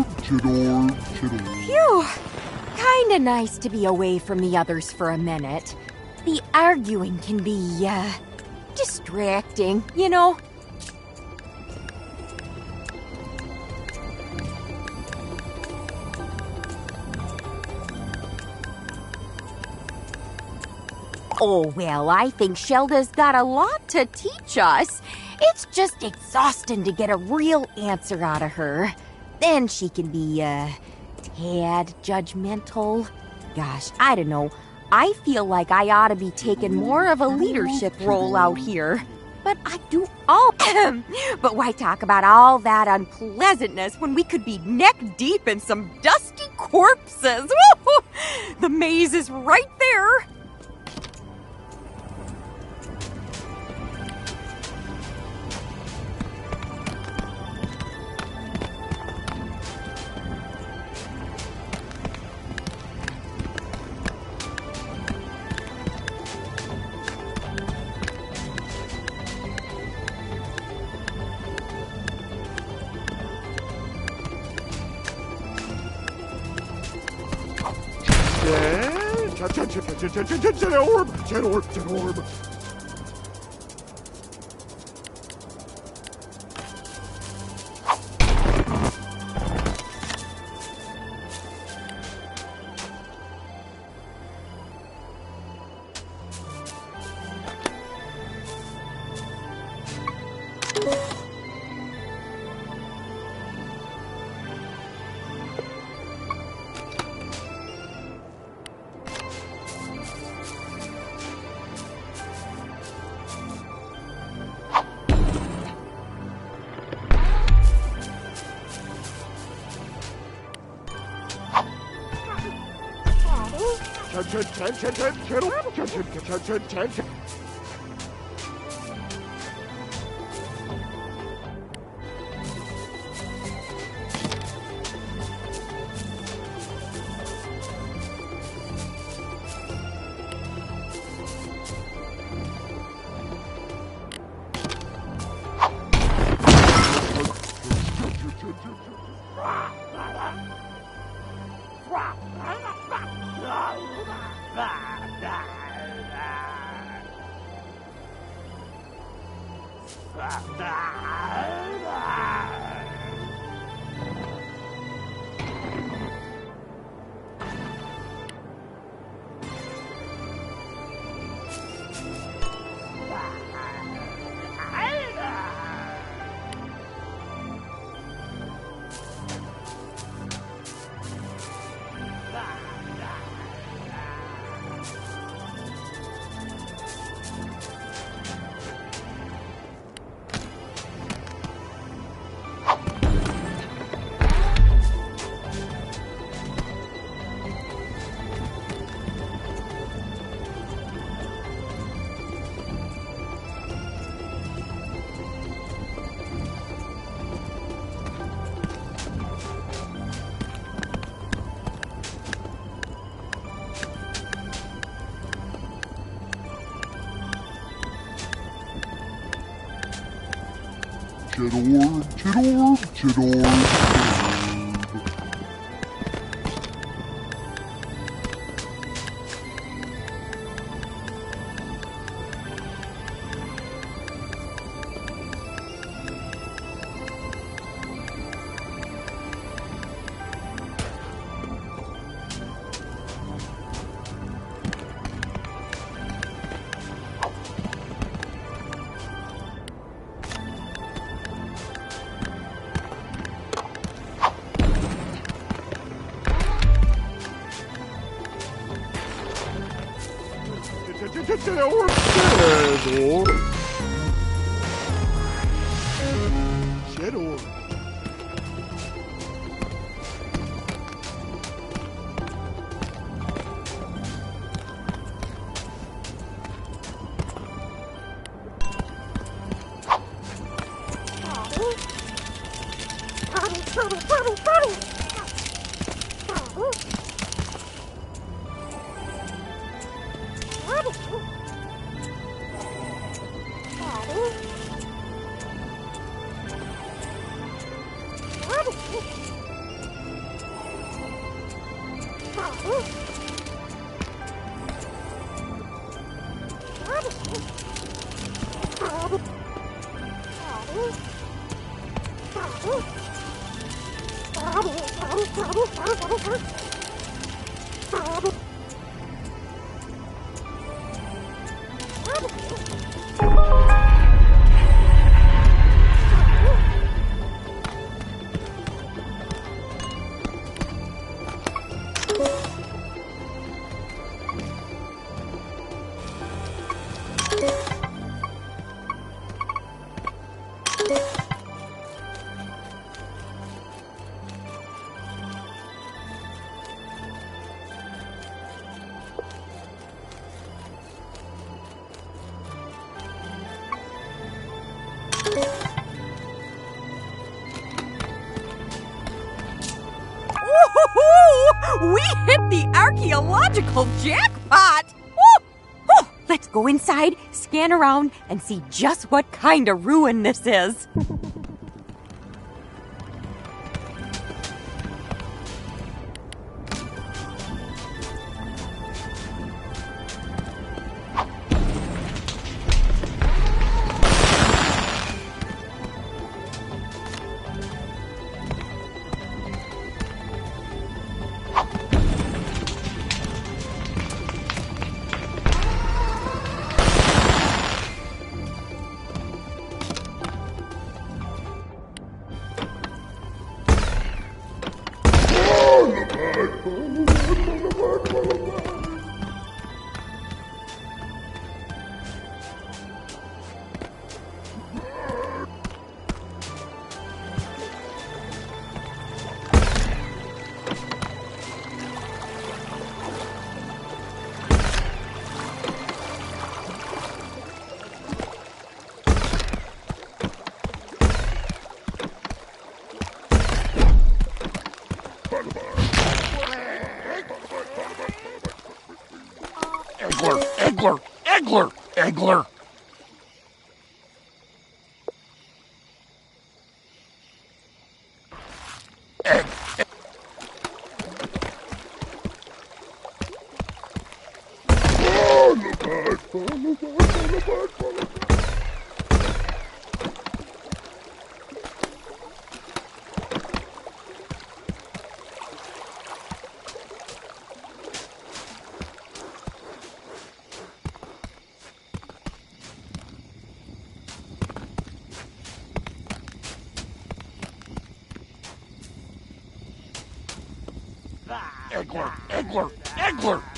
Phew. Kinda nice to be away from the others for a minute. The arguing can be, distracting, you know? Oh, well, I think Shelda's got a lot to teach us. It's just exhausting to get a real answer out of her. Then she can be, tad judgmental. Gosh, I don't know. I feel like I ought to be taking more of a leadership role out here. But I do all... But why talk about all that unpleasantness when we could be neck deep in some dusty corpses? The maze is right there. Orb. We hit the archaeological jackpot! Woo! Woo! Let's go inside, scan around, and see just what kind of ruin this is. Egler!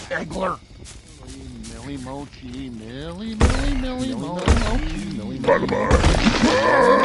Egler! Millie mochi, millie mochi, millie Egler! Millie mochi.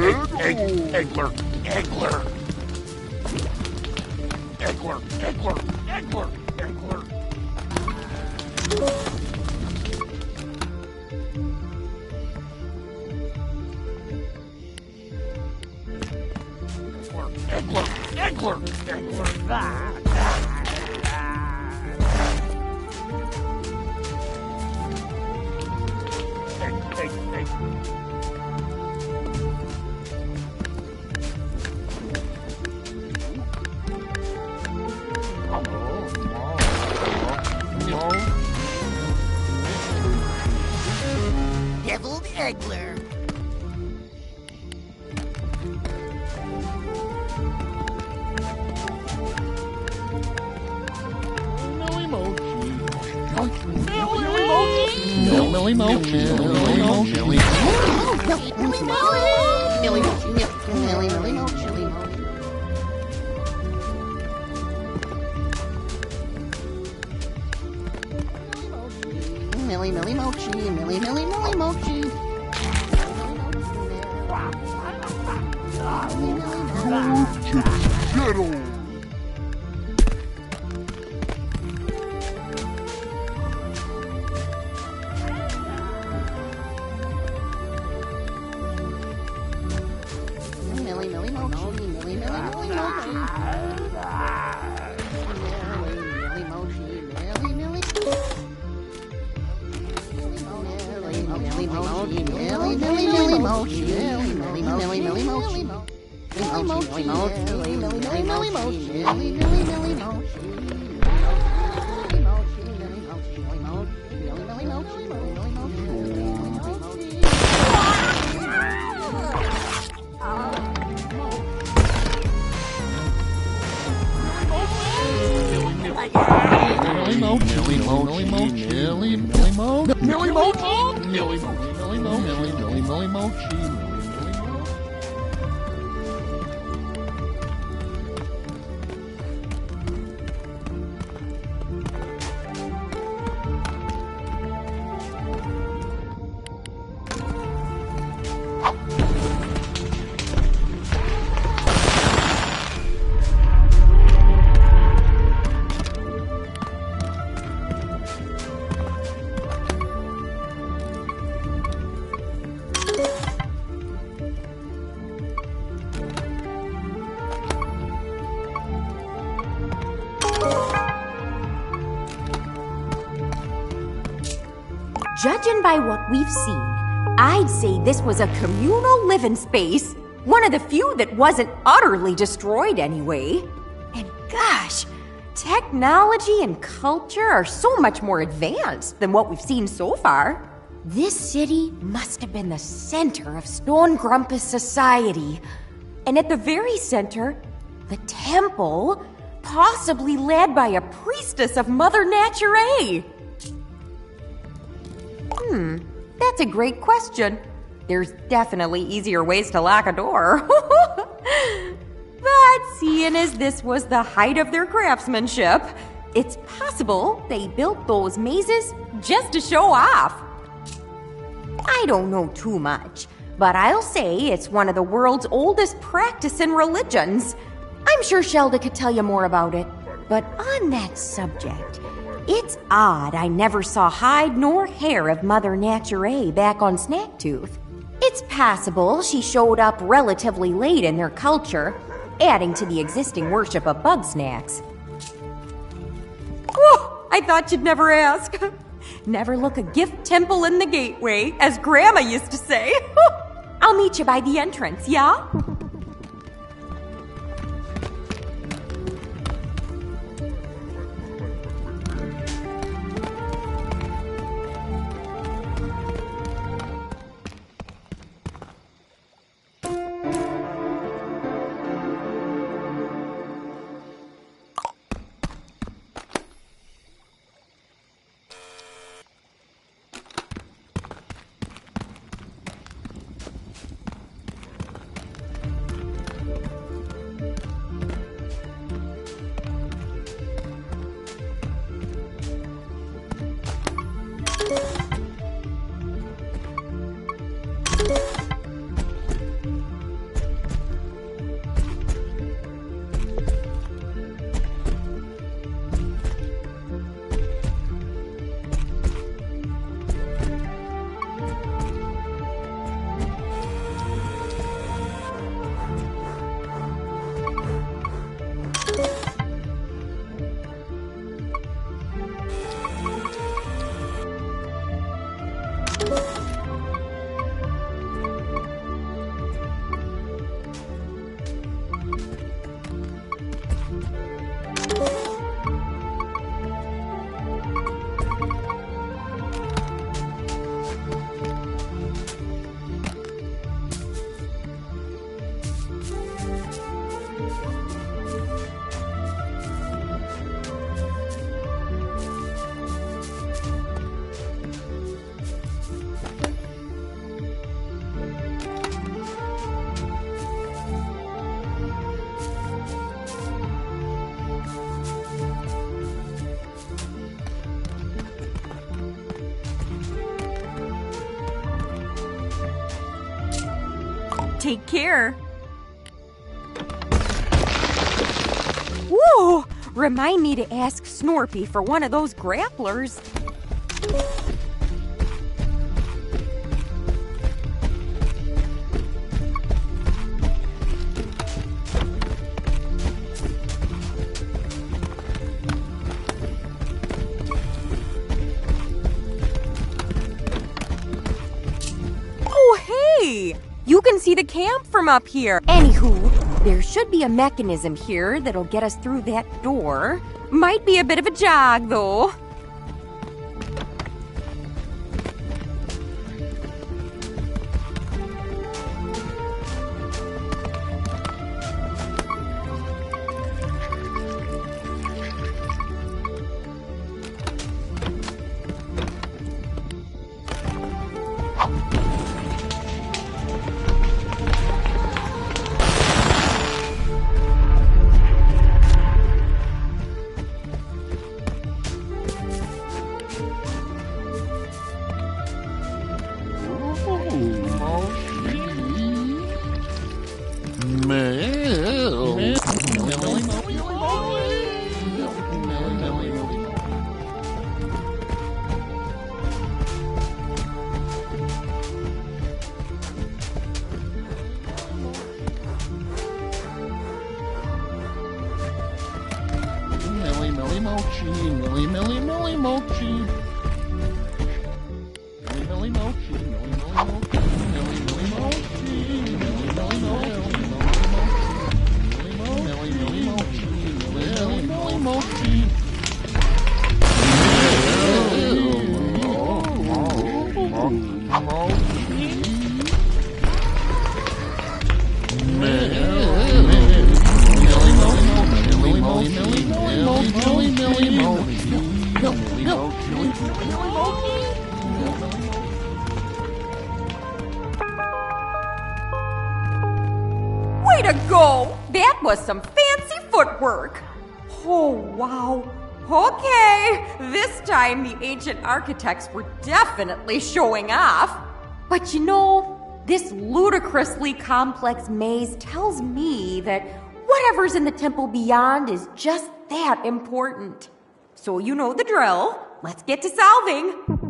Eggler. Eggler. Eggler. Eggler. Eggler. Eggler. Eggler. Eggler. Eggler. Deviled Eggler. Millie Mochi. Judging by what we've seen, I'd say this was a communal living space. One of the few that wasn't utterly destroyed anyway. And gosh, technology and culture are so much more advanced than what we've seen so far. This city must have been the center of Stone Grumpus society. And at the very center, the temple, possibly led by a priestess of Mother Nature. That's a great question. There's definitely easier ways to lock a door. But seeing as this was the height of their craftsmanship, it's possible they built those mazes just to show off. I don't know too much, but I'll say it's one of the world's oldest practicing religions. I'm sure Shelda could tell you more about it. But on that subject, it's odd I never saw hide nor hair of Mother Nature back on Snacktooth. It's possible she showed up relatively late in their culture, adding to the existing worship of bigsnax. Oh, I thought you'd never ask. Never look a gift temple in the gateway, as Grandma used to say. I'll meet you by the entrance, yeah? Take care. Whoa! Remind me to ask Snorpy for one of those grapplers. Oh, hey! You can see the camp from up here. Anywho, there should be a mechanism here that'll get us through that door. Might be a bit of a jog, though. Way to go! That was some fancy footwork. Oh, wow. Okay, this time the ancient architects were definitely showing off. But you know, this ludicrously complex maze tells me that whatever's in the temple beyond is just that important. So you know the drill. Let's get to solving.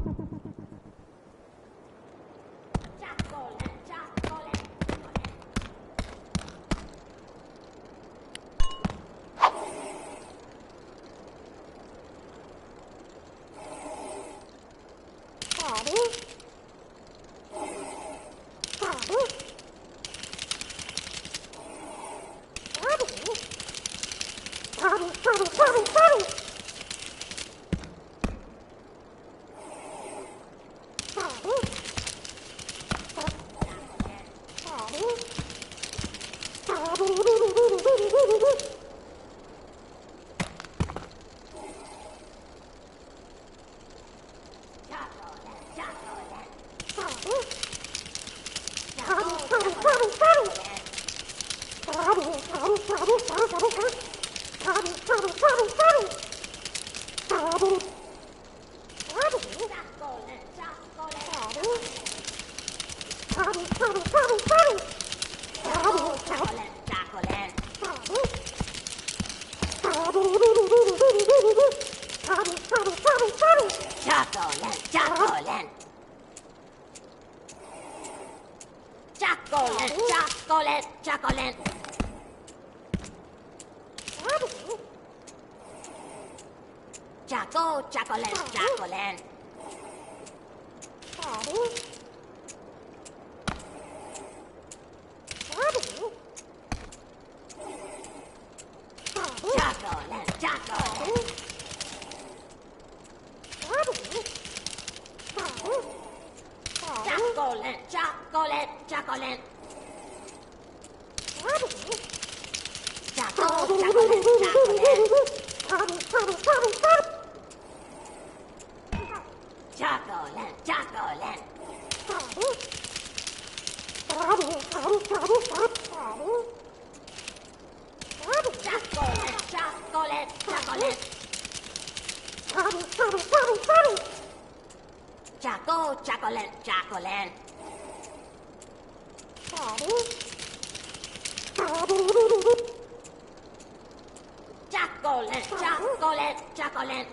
Chocolate, chocolate, chocolate.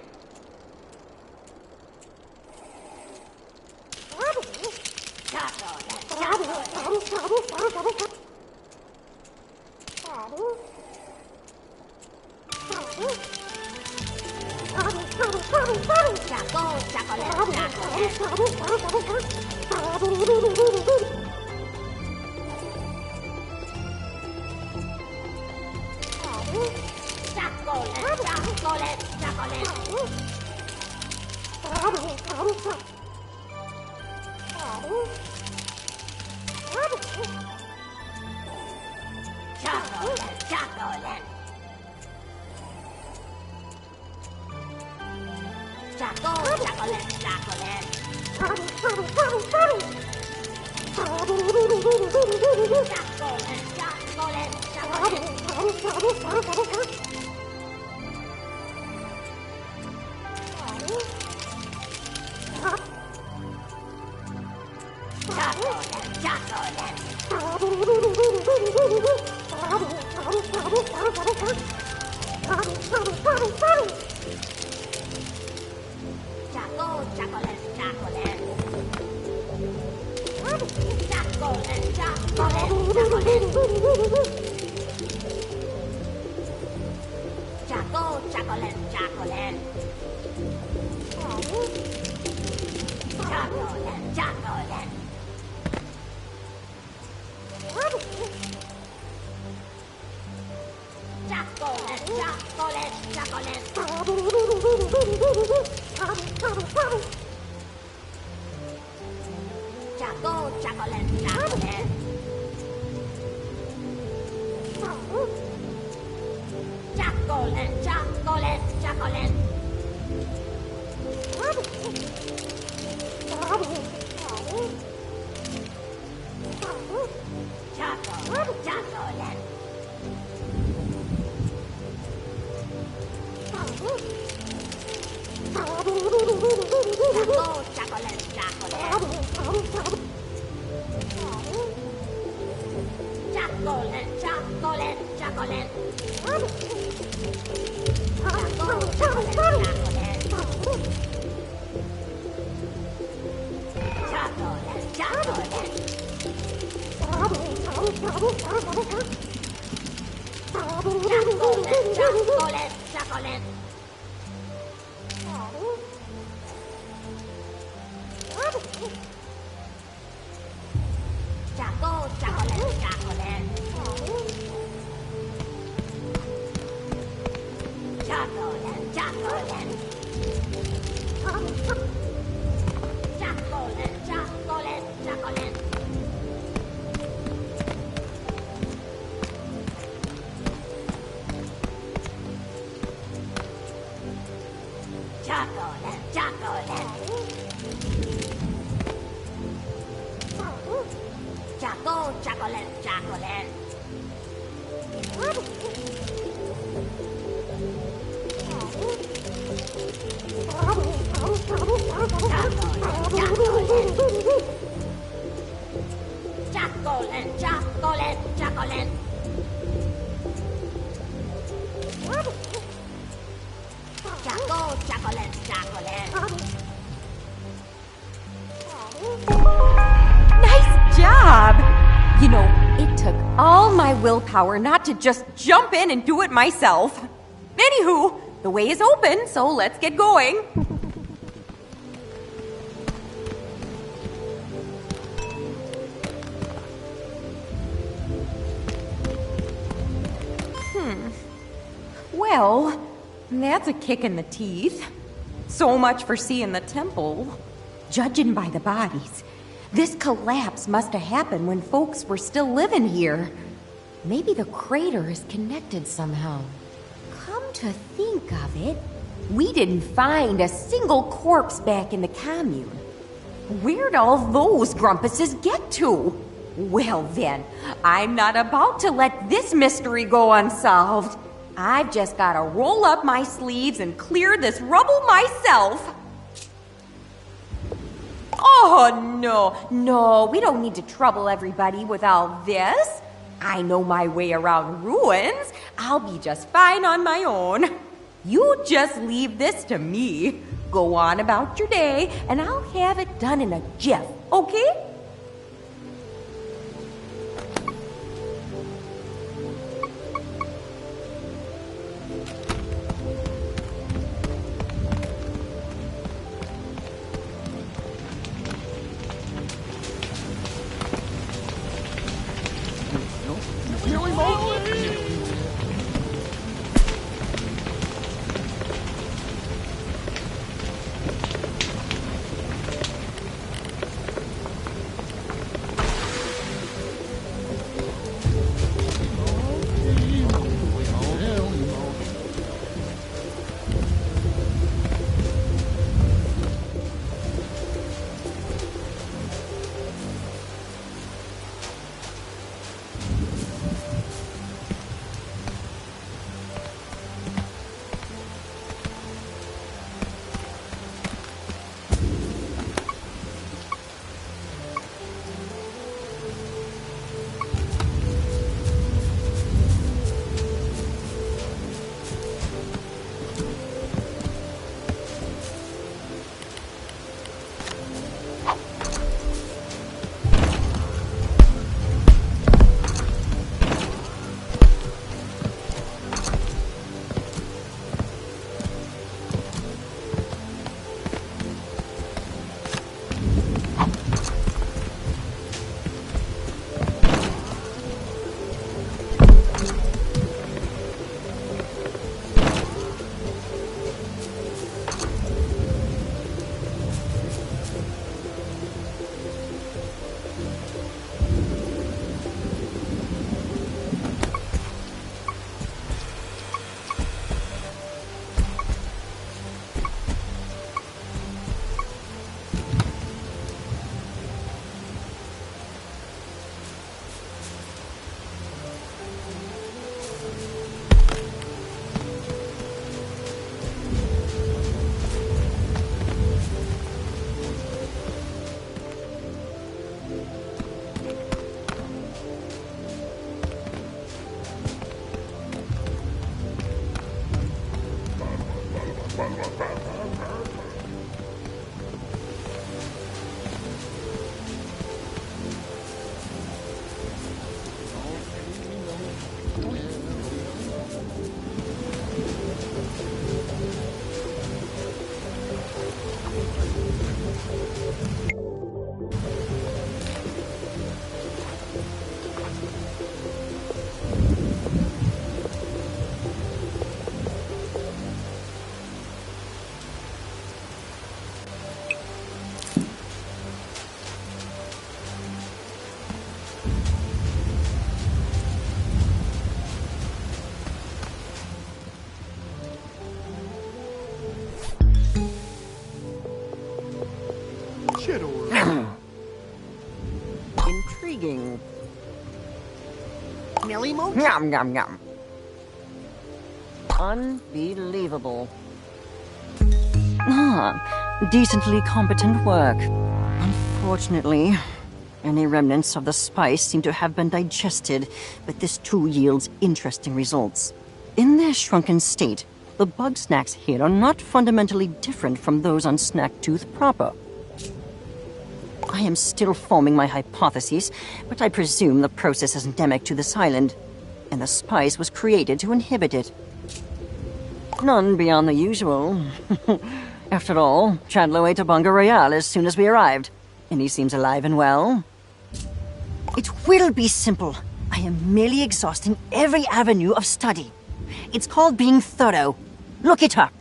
Willpower not to just jump in and do it myself. Anywho, the way is open, so let's get going. Well, that's a kick in the teeth. So much for seeing the temple. Judging by the bodies, this collapse must have happened when folks were still living here. Maybe the crater is connected somehow. Come to think of it, we didn't find a single corpse back in the commune. Where'd all those grumpuses get to? Well then, I'm not about to let this mystery go unsolved. I've just gotta roll up my sleeves and clear this rubble myself. Oh, no, we don't need to trouble everybody with all this. I know my way around ruins. I'll be just fine on my own. You just leave this to me. Go on about your day, and I'll have it done in a jiff, okay? Intriguing. Millie Mooch? Yum, yum, yum. Unbelievable. Decently competent work. Unfortunately, any remnants of the spice seem to have been digested, but this too yields interesting results. In their shrunken state, the bigsnax here are not fundamentally different from those on Snacktooth proper. I am still forming my hypotheses, but I presume the process is endemic to this island, and the spice was created to inhibit it. None beyond the usual. After all, Chandler ate a bunga royale as soon as we arrived, and he seems alive and well. It will be simple. I am merely exhausting every avenue of study. It's called being thorough. Look it up.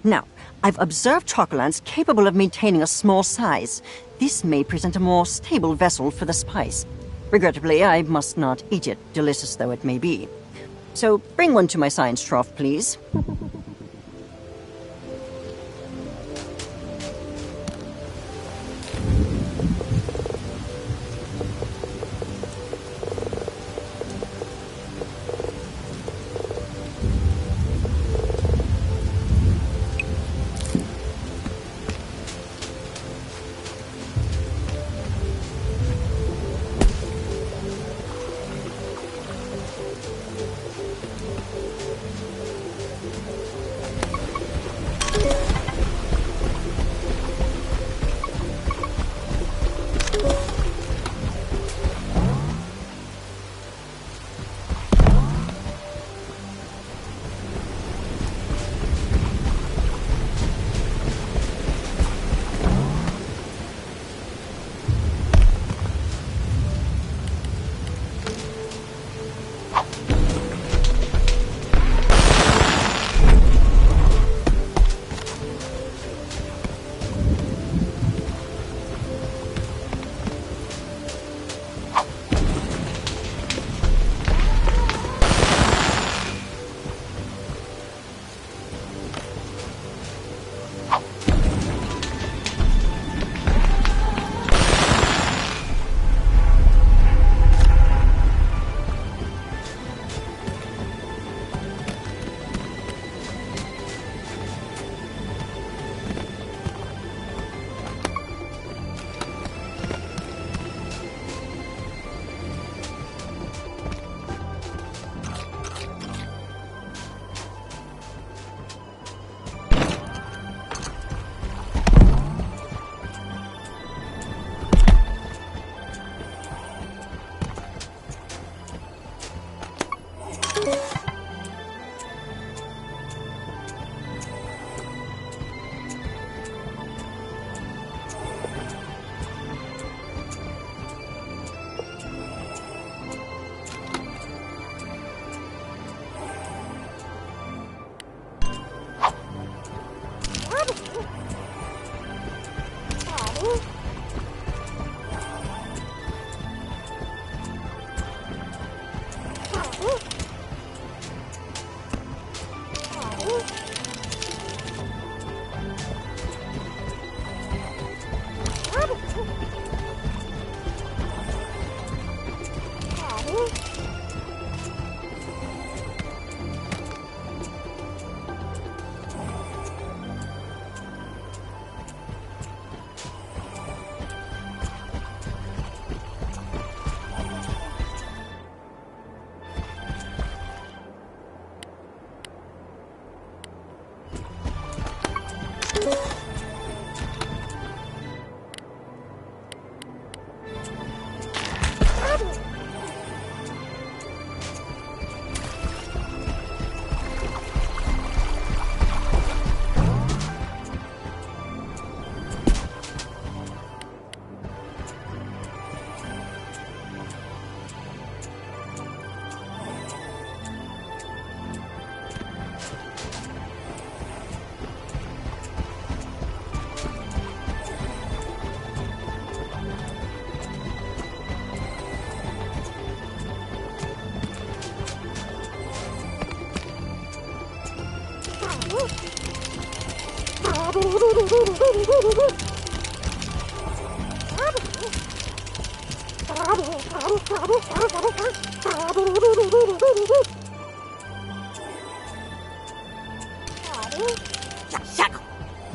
Now, I've observed chocolants capable of maintaining a small size. This may present a more stable vessel for the spice. Regrettably, I must not eat it, delicious though it may be. So bring one to my science trough, please.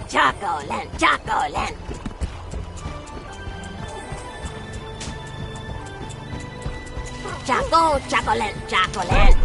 Chocolate, chocolate. Chocolate, chocolate.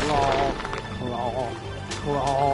Claw, claw. Claw,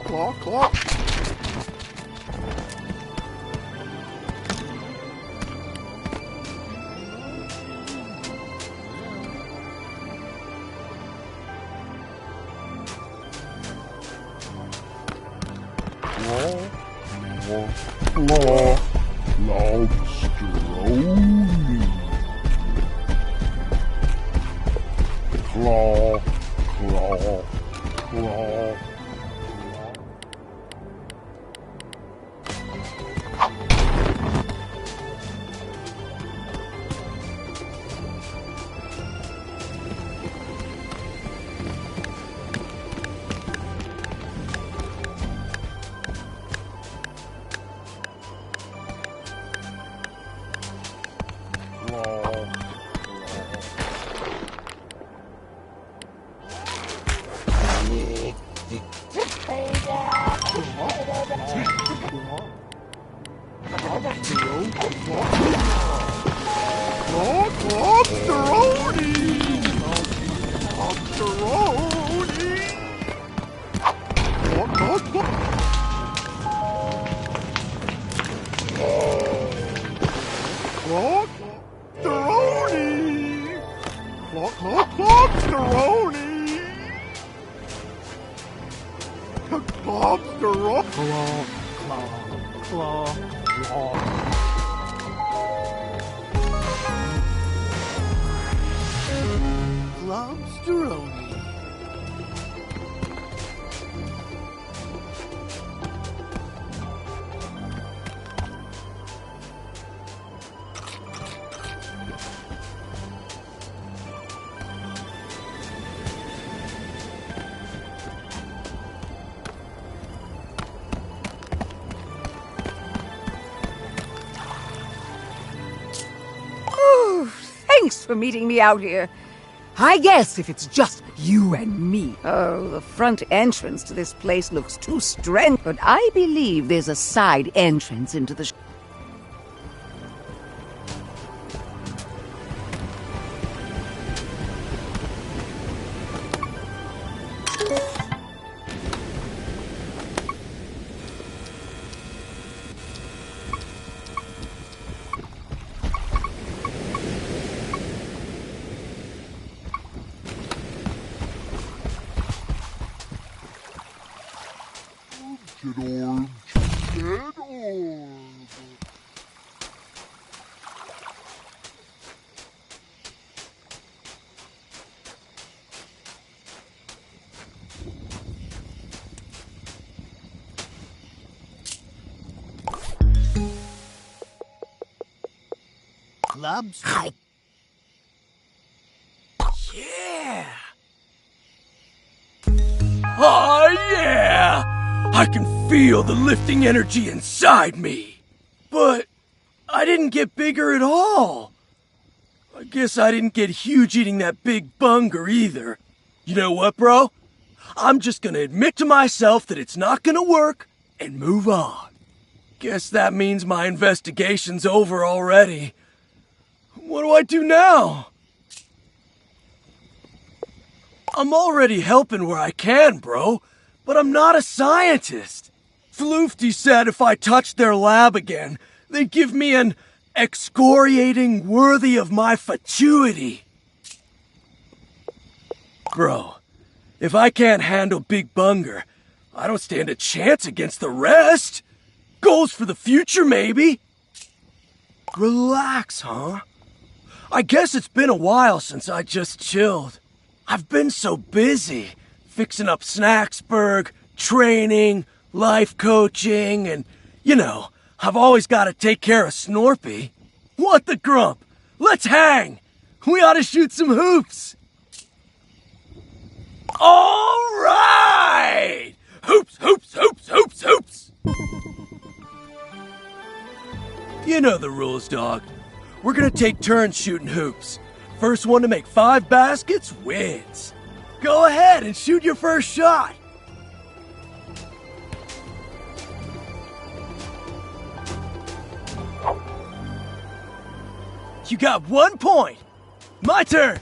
claw, claw. Lobsteroni. Claw, claw, claw. Thanks for meeting me out here. I guess if it's just you and me. Oh, the front entrance to this place looks too strange, but I believe there's a side entrance into the Clubs? Yeah! Oh, yeah! I can feel the lifting energy inside me. But I didn't get bigger at all. I guess I didn't get huge eating that big bunger either. You know what, bro? I'm just gonna admit to myself that it's not gonna work and move on. Guess that means my investigation's over already. What do I do now? I'm already helping where I can, bro, but I'm not a scientist. Floofty said if I touched their lab again, they'd give me an excoriating worthy of my fatuity. Bro, if I can't handle Big Bunger, I don't stand a chance against the rest. Goals for the future, maybe. Relax, huh? I guess it's been a while since I just chilled. I've been so busy, fixing up Snacksburg, training, life coaching, and, you know, I've always got to take care of Snorpy. What the grump? Let's hang! We ought to shoot some hoops! All right! Hoops, hoops, hoops, hoops, hoops! You know the rules, dog. We're gonna take turns shooting hoops. First one to make 5 baskets wins. Go ahead and shoot your first shot. You got 1 point. My turn.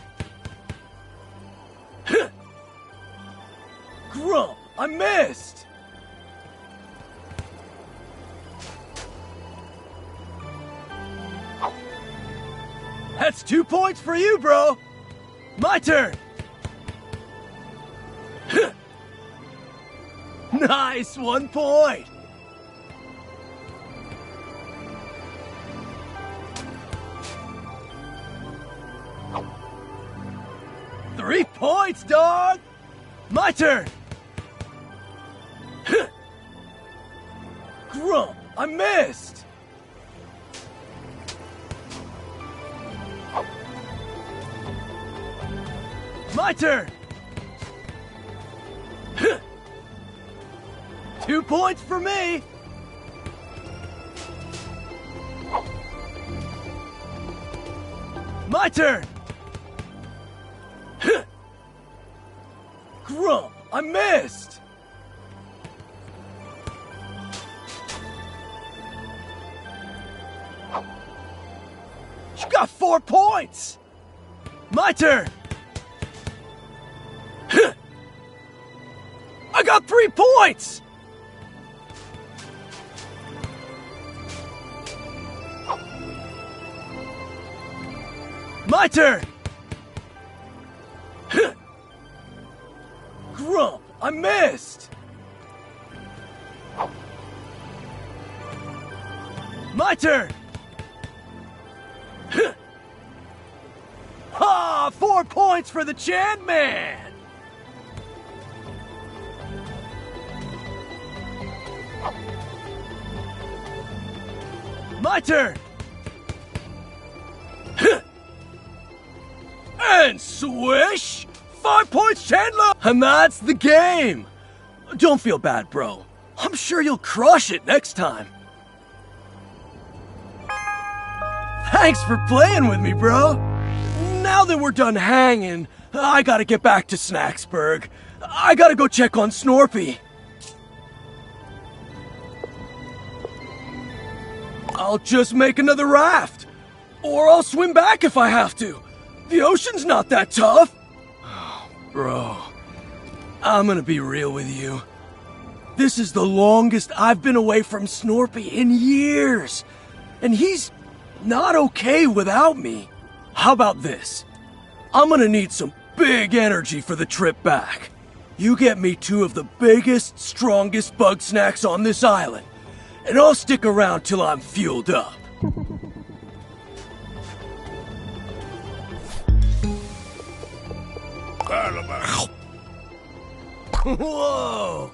Grump, I missed. That's 2 points for you, bro. My turn. Nice, 1 point. points, dog! My turn! Grump, I missed! My turn! 2 points for me! My turn! Grump, I missed! You got 4 points! My turn! I got 3 points! My turn! Grump, I missed! My turn! Ha! 4 points for the Chan Man! My turn! And swish! 5 points, Chandler! And that's the game! Don't feel bad, bro. I'm sure you'll crush it next time. Thanks for playing with me, bro. Now that we're done hanging, I gotta get back to Snacksburg. I gotta go check on Snorpy. I'll just make another raft. Or I'll swim back if I have to. The ocean's not that tough. Oh, bro, I'm gonna be real with you. This is the longest I've been away from Snorpy in years. And he's not okay without me. How about this? I'm gonna need some big energy for the trip back. You get me 2 of the biggest, strongest bug snacks on this island, and I'll stick around till I'm fueled up. Whoa!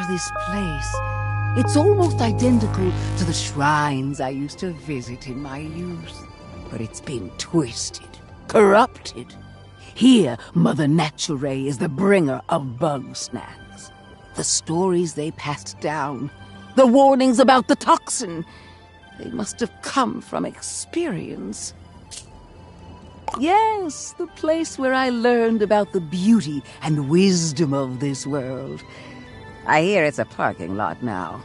This place. It's almost identical to the shrines I used to visit in my youth. But it's been twisted, corrupted. Here, Mother Nature is the bringer of bug snacks. The stories they passed down, the warnings about the toxin, they must have come from experience. Yes, the place where I learned about the beauty and wisdom of this world. I hear it's a parking lot now.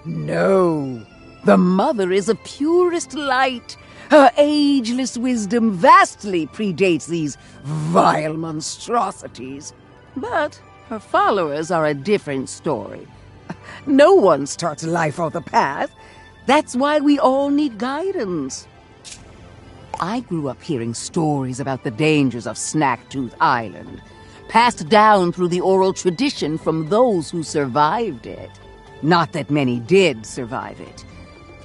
No, the mother is of purest light. Her ageless wisdom vastly predates these vile monstrosities. But her followers are a different story. No one starts life on the path. That's why we all need guidance. I grew up hearing stories about the dangers of Snacktooth Island, passed down through the oral tradition from those who survived it. Not that many did survive it.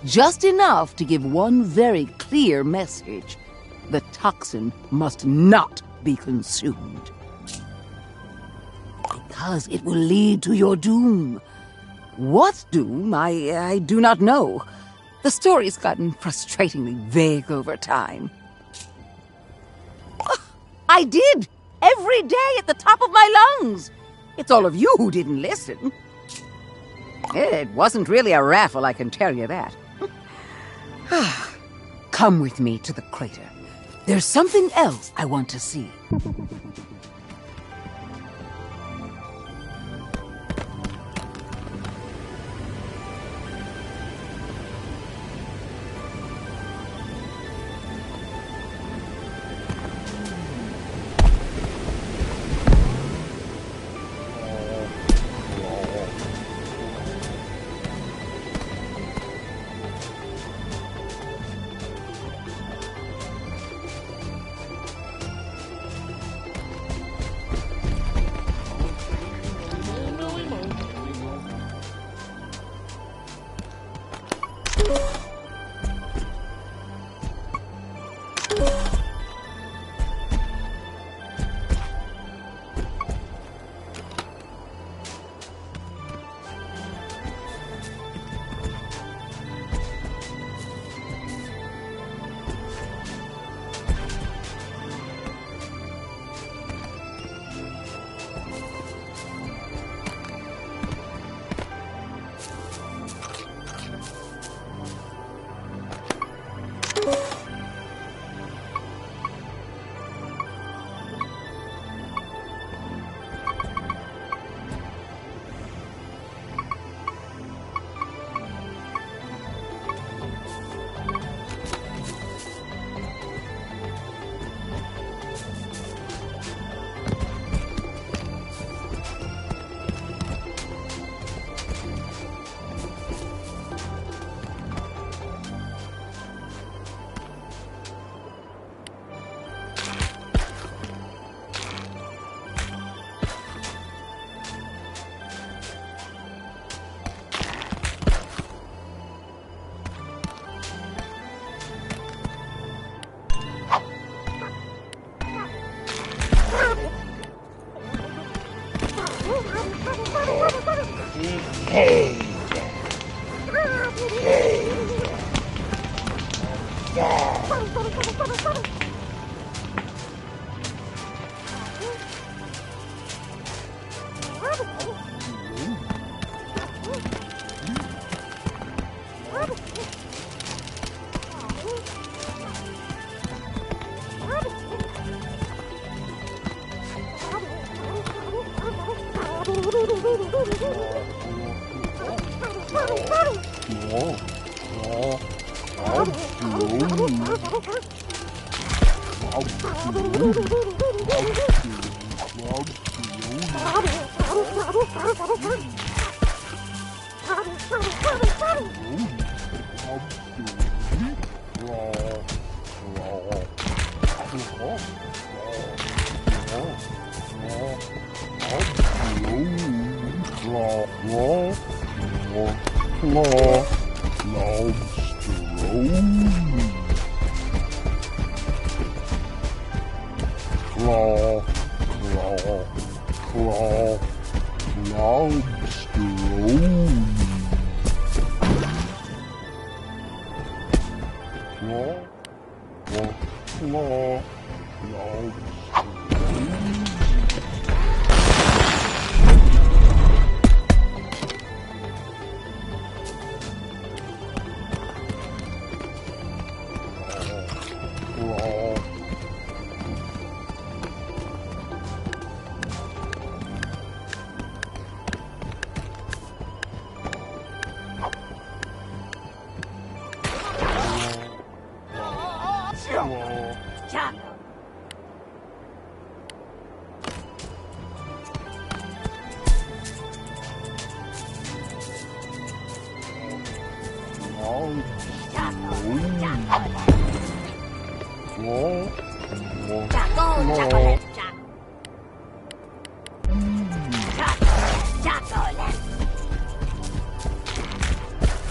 Just enough to give one very clear message. The toxin must not be consumed. Because it will lead to your doom. What doom, I do not know. The story's gotten frustratingly vague over time. I did! Every day at the top of my lungs! It's all of you who didn't listen. It wasn't really a raffle, I can tell you that. Come with me to the crater. There's something else I want to see.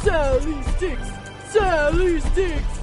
Sally sticks! Sally sticks!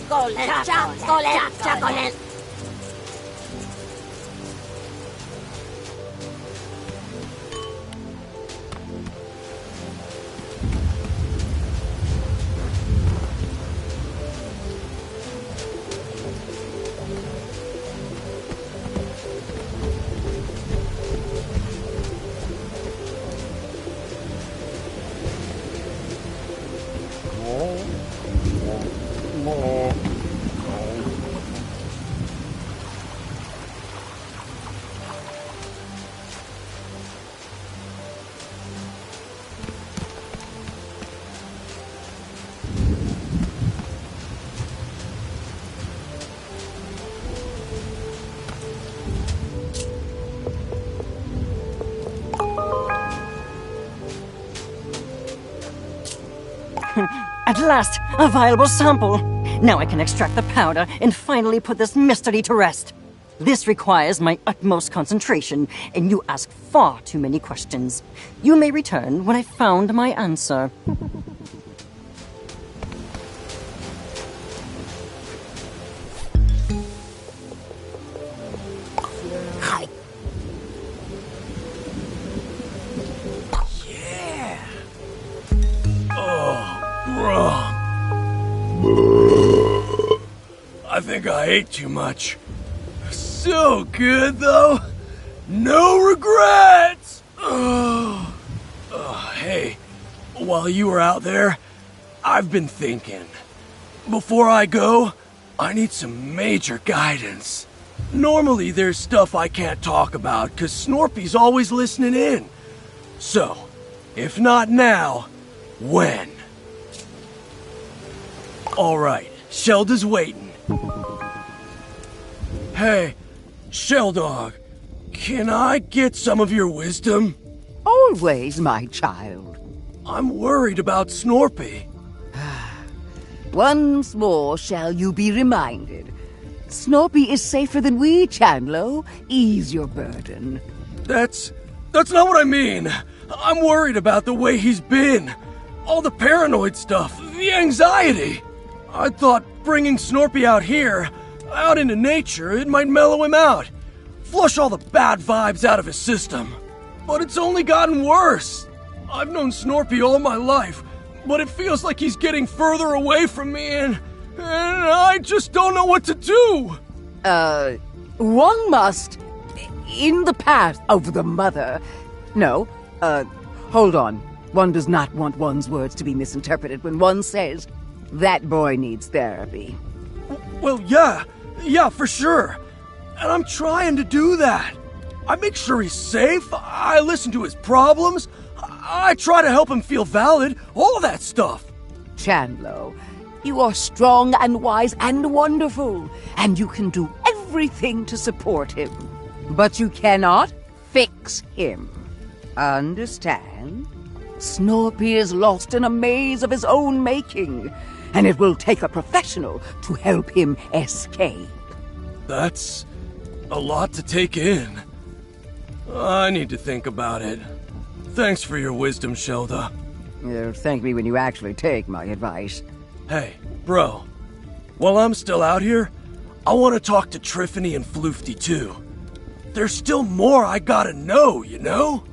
Chocolate! Chocolate! Chocolate! At last, a viable sample. Now I can extract the powder and finally put this mystery to rest. This requires my utmost concentration, and you ask far too many questions. You may return when I found my answer. I think I ate too much. So good, though. No regrets! Hey, while you were out there, I've been thinking. Before I go, I need some major guidance. Normally, there's stuff I can't talk about, because Snorpy's always listening in. So, if not now, when? Alright, Shelda's waiting. Hey, Sheldog, can I get some of your wisdom? Always, my child. I'm worried about Snorpy. Once more shall you be reminded. Snorpy is safer than we, Chandlo. Ease your burden. That's not what I mean. I'm worried about the way he's been. All the paranoid stuff, the anxiety. I thought bringing Snorpy out here, out into nature, it might mellow him out. Flush all the bad vibes out of his system. But it's only gotten worse. I've known Snorpy all my life, but it feels like he's getting further away from me and I just don't know what to do. One must, in the path of the mother. No, hold on. One does not want one's words to be misinterpreted when one says, that boy needs therapy. Well, yeah, for sure. And I'm trying to do that. I make sure he's safe, I listen to his problems, I try to help him feel valid, all that stuff. Chandlo, you are strong and wise and wonderful, and you can do everything to support him. But you cannot fix him. Understand? Snorpy is lost in a maze of his own making, and it will take a professional to help him escape. That's a lot to take in. I need to think about it. Thanks for your wisdom, Shelda. Thank me when you actually take my advice. Hey, bro, While I'm still out here, I want to talk to Triffany and Floofty too. There's still more I gotta know, you know?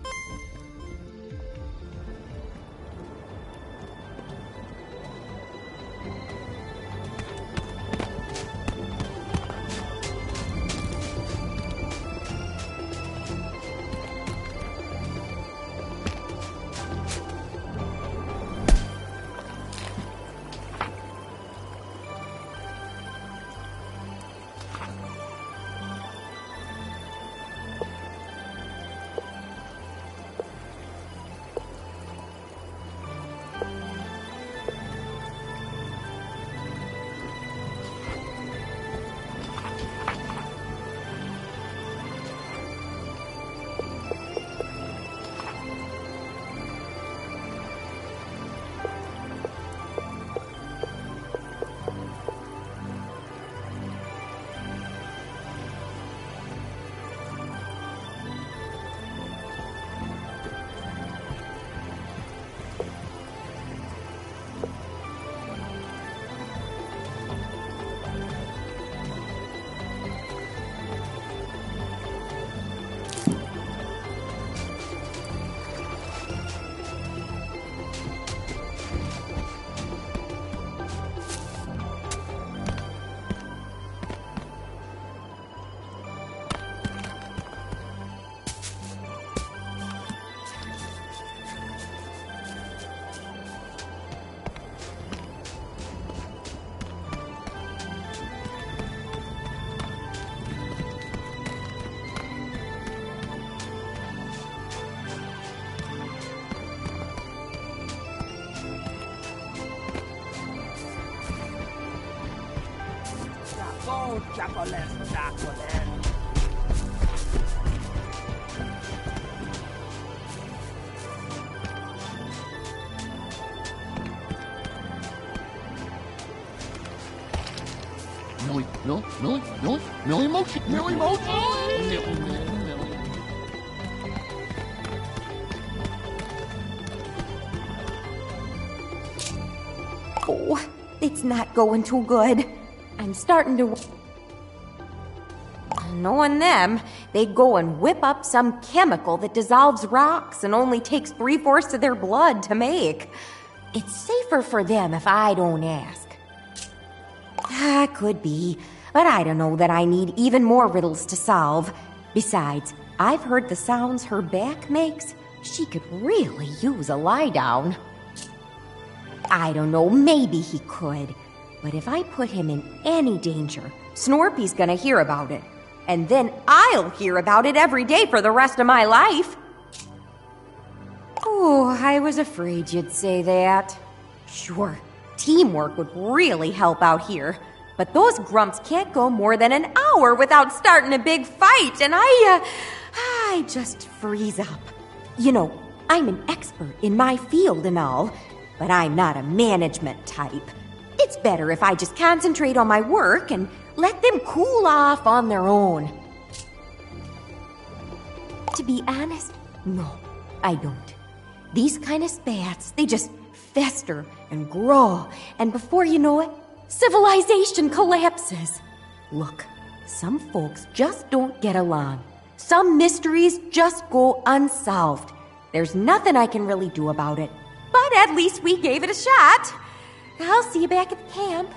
Millie motion, Millie motion, Millie. Oh, it's not going too good. I'm starting to... Knowing them, they go and whip up some chemical that dissolves rocks and only takes 3/4 of their blood to make. It's safer for them if I don't ask. Could be, but I don't know that I need even more riddles to solve. Besides, I've heard the sounds her back makes. She could really use a lie down. I don't know, maybe he could. But if I put him in any danger, Snorpy's gonna hear about it. And then I'll hear about it every day for the rest of my life. Oh, I was afraid you'd say that. Sure, teamwork would really help out here. But those grumps can't go more than an hour without starting a big fight, and I just freeze up. You know, I'm an expert in my field and all, but I'm not a management type. It's better if I just concentrate on my work and let them cool off on their own. To be honest, no, I don't. These kind of spats, they just fester and grow, and before you know it, civilization collapses. Look, some folks just don't get along. Some mysteries just go unsolved. There's nothing I can really do about it, but at least we gave it a shot. I'll see you back at the camp.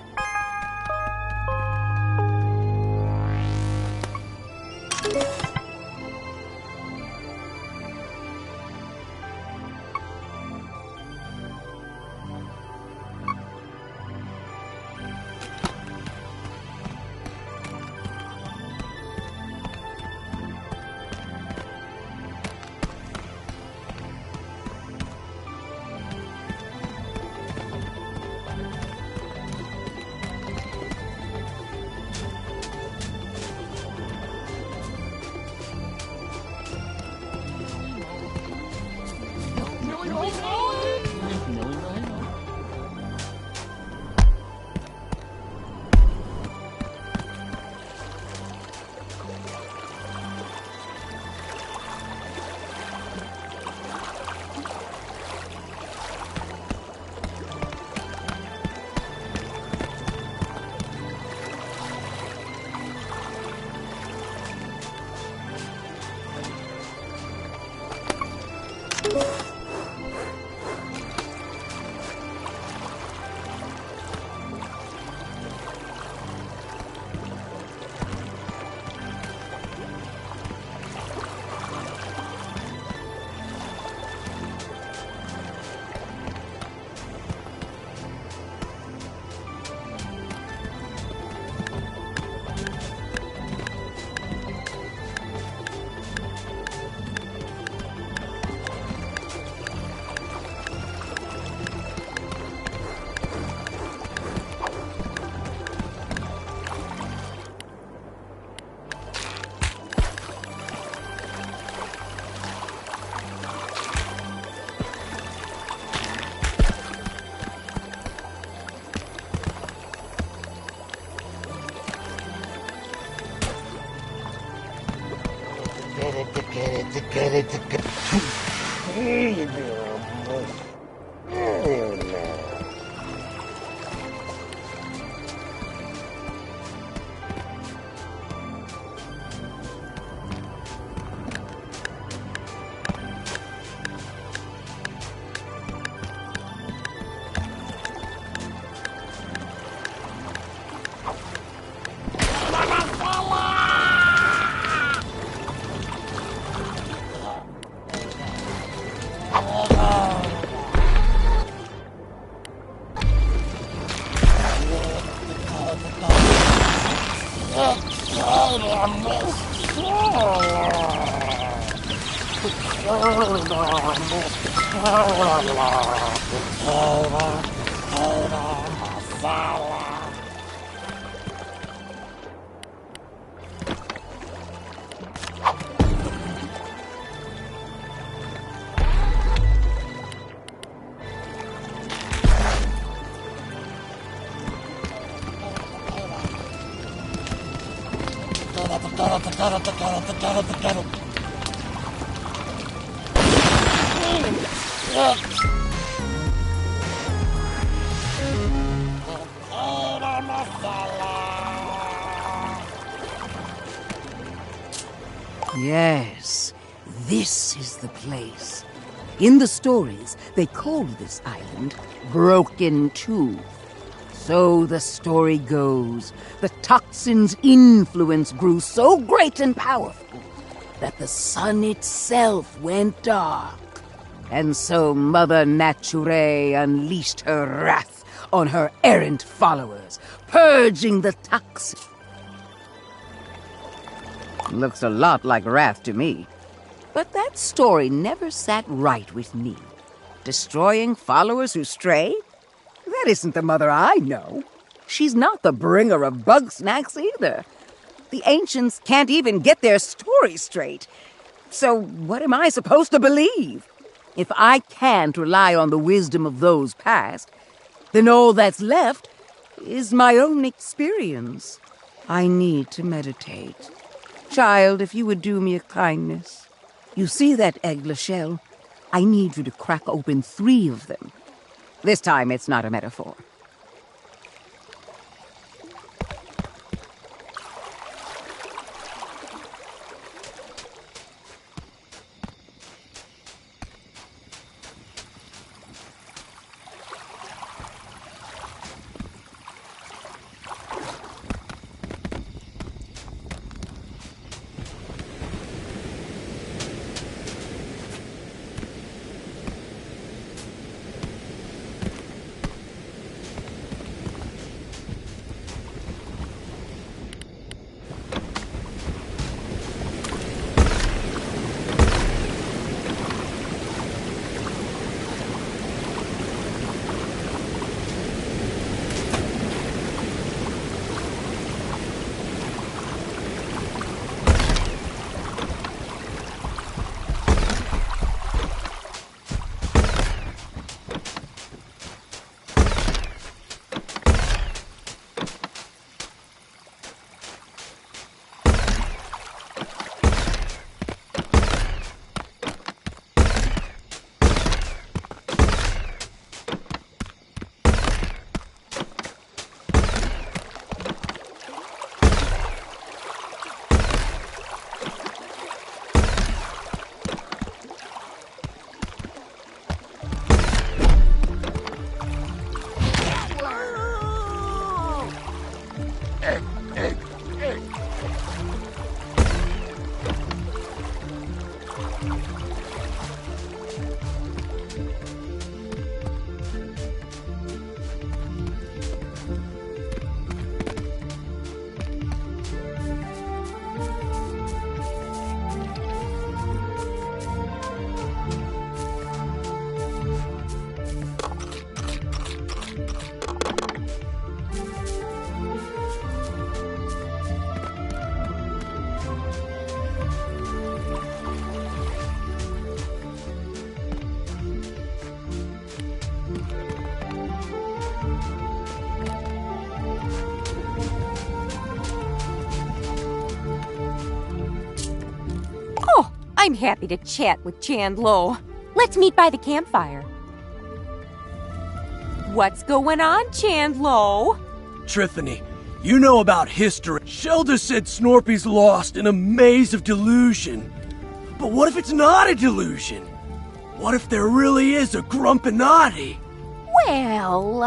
Yes, this is the place. In the stories, they call this island Broken Tooth. So the story goes, the toxin's influence grew so great and powerful that the sun itself went dark. And so Mother Nature unleashed her wrath on her errant followers, purging the toxin. Looks a lot like wrath to me. But that story never sat right with me. Destroying followers who stray? That isn't the mother I know. She's not the bringer of bigsnax either. The ancients can't even get their story straight. So what am I supposed to believe? If I can't rely on the wisdom of those past, then all that's left is my own experience. I need to meditate. Child, if you would do me a kindness. You see that eggler shell? I need you to crack open 3 of them. This time it's not a metaphor. I'm happy to chat with Chandlo. Let's meet by the campfire. What's going on, Chandlo? Trithany, you know about history. Shelda said Snorpy's lost in a maze of delusion. But what if it's not a delusion? What if there really is a Grumpinati? Well,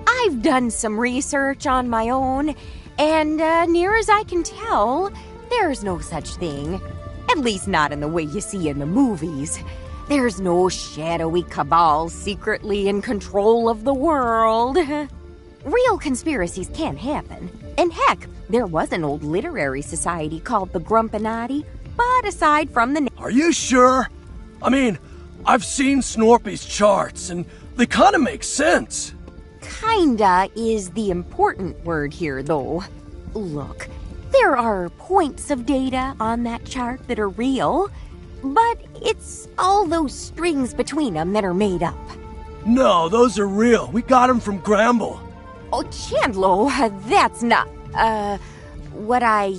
I've done some research on my own, and near as I can tell, there's no such thing. At least not in the way you see in the movies. There's no shadowy cabal secretly in control of the world. Real conspiracies can happen. And heck, there was an old literary society called the Grumpinati, but aside from the... Are you sure? I mean, I've seen Snorpy's charts, and they kind of make sense. Kinda is the important word here, though. Look, there are points of data on that chart that are real, but it's all those strings between them that are made up. No, those are real. We got them from Gramble. Oh, Chandlo, that's not, what I...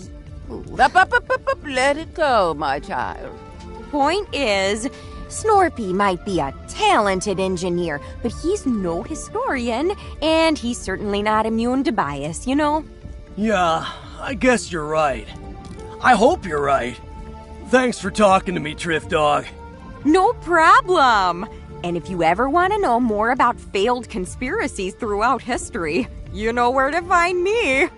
Let it go, my child. Point is, Snorpy might be a talented engineer, but he's no historian, and he's certainly not immune to bias, you know? Yeah, I guess you're right. I hope you're right. Thanks for talking to me, Triff Dog. No problem. And if you ever want to know more about failed conspiracies throughout history, you know where to find me.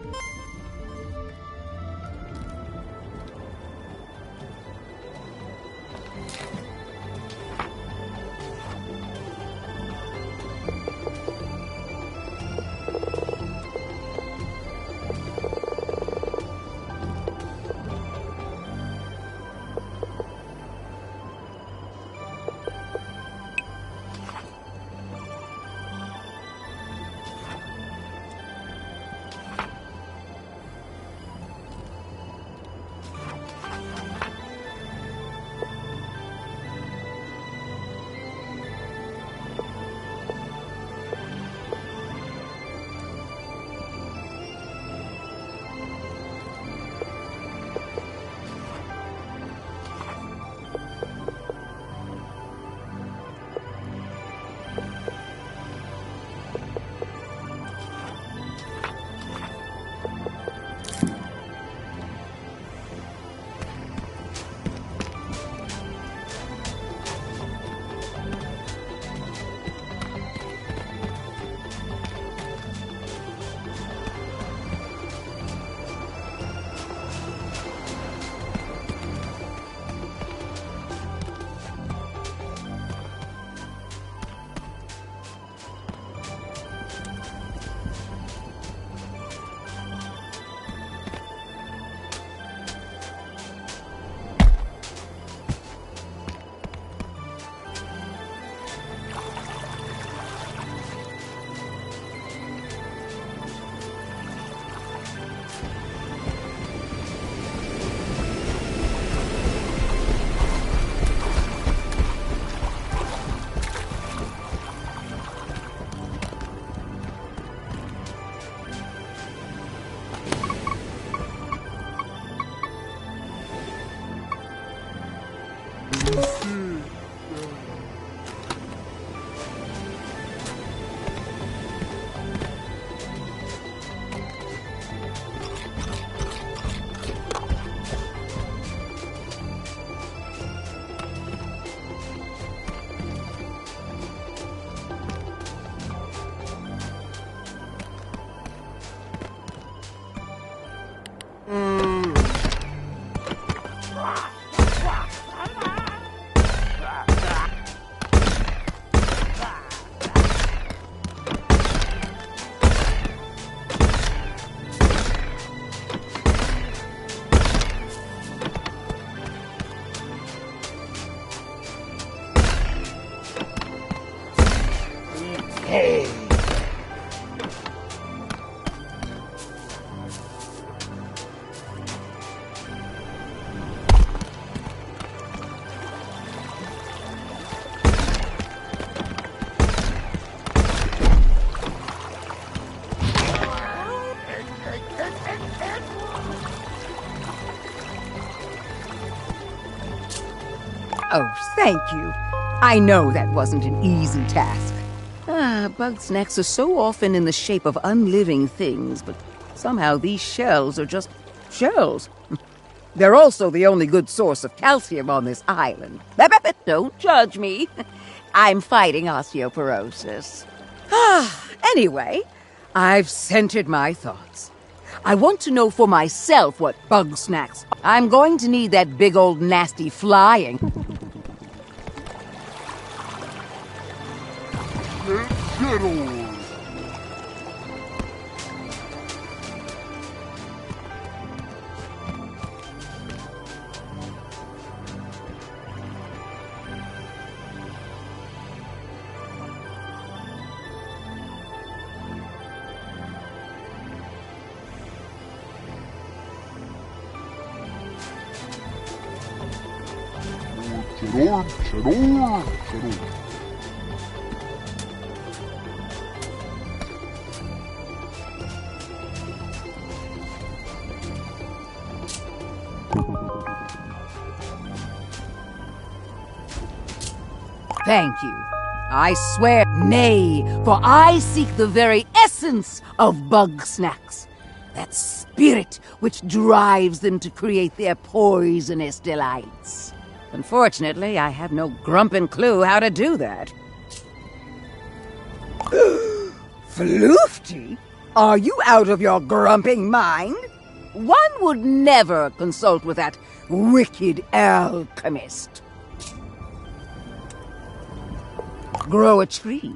Oh, thank you. I know that wasn't an easy task. Bug snacks are so often in the shape of unliving things, but somehow these shells are just shells. They're also the only good source of calcium on this island. Don't judge me. I'm fighting osteoporosis. Anyway, I've centered my thoughts. I want to know for myself what bug snacks. I'm going to need that big old nasty flying. Thank you. I swear, nay, for I seek the very essence of bug snacks. That spirit which drives them to create their poisonous delights. Unfortunately, I have no grumpin' clue how to do that. Floofty? Are you out of your grumping mind? One would never consult with that wicked alchemist. Grow a tree,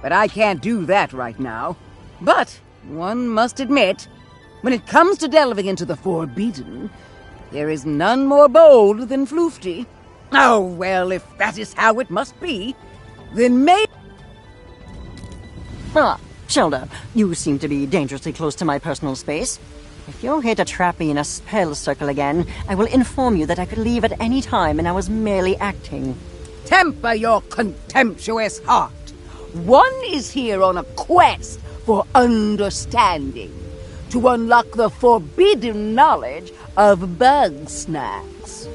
but I can't do that right now. But one must admit, when it comes to delving into the forbidden, there is none more bold than Floofty. Oh, well, if that is how it must be, then Shelda, you seem to be dangerously close to my personal space. If you're here to trap me in a spell circle again, I will inform you that I could leave at any time and I was merely acting. Temper your contemptuous heart. One is here on a quest for understanding, to unlock the forbidden knowledge of bug snacks.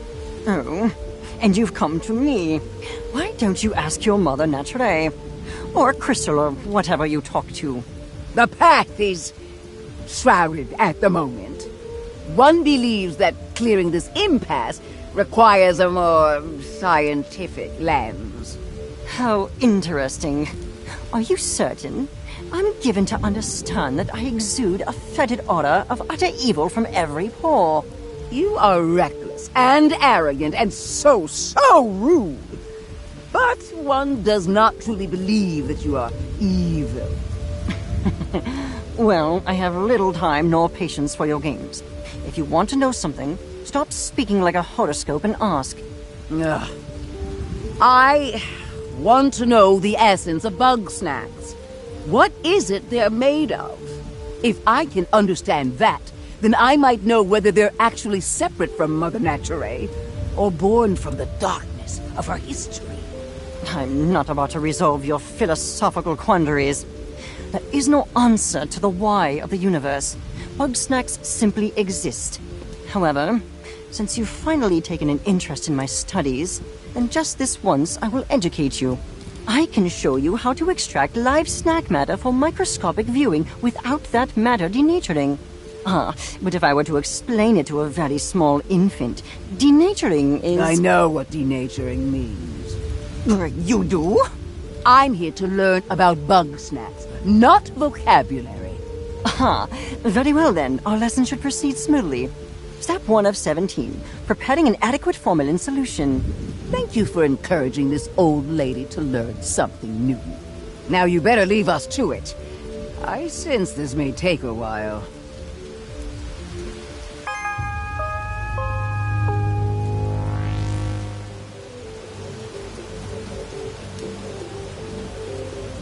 Oh, and you've come to me. Why don't you ask your mother naturally? Or Crystal, or whatever you talk to. The path is shrouded at the moment. One believes that clearing this impasse requires a more scientific lens. How interesting. Are you certain? I'm given to understand that I exude a fetid aura of utter evil from every pore. You are reckless and arrogant and so rude. But one does not truly believe that you are evil. Well, I have little time nor patience for your games. If you want to know something, stop speaking like a horoscope and ask. I want to know the essence of bug snacks. What is it they're made of? If I can understand that, then I might know whether they're actually separate from Mother Nature, or born from the darkness of her history. I'm not about to resolve your philosophical quandaries. There is no answer to the why of the universe. Bug snacks simply exist. However, since you've finally taken an interest in my studies, then just this once I will educate you. I can show you how to extract live snack matter for microscopic viewing without that matter denaturing. But if I were to explain it to a very small infant, denaturing is... I know what denaturing means. You do? I'm here to learn about bug snacks, not vocabulary. Very well then. Our lesson should proceed smoothly. Step 1 of 17. Preparing an adequate formalin solution. Thank you for encouraging this old lady to learn something new. Now you better leave us to it. I sense this may take a while.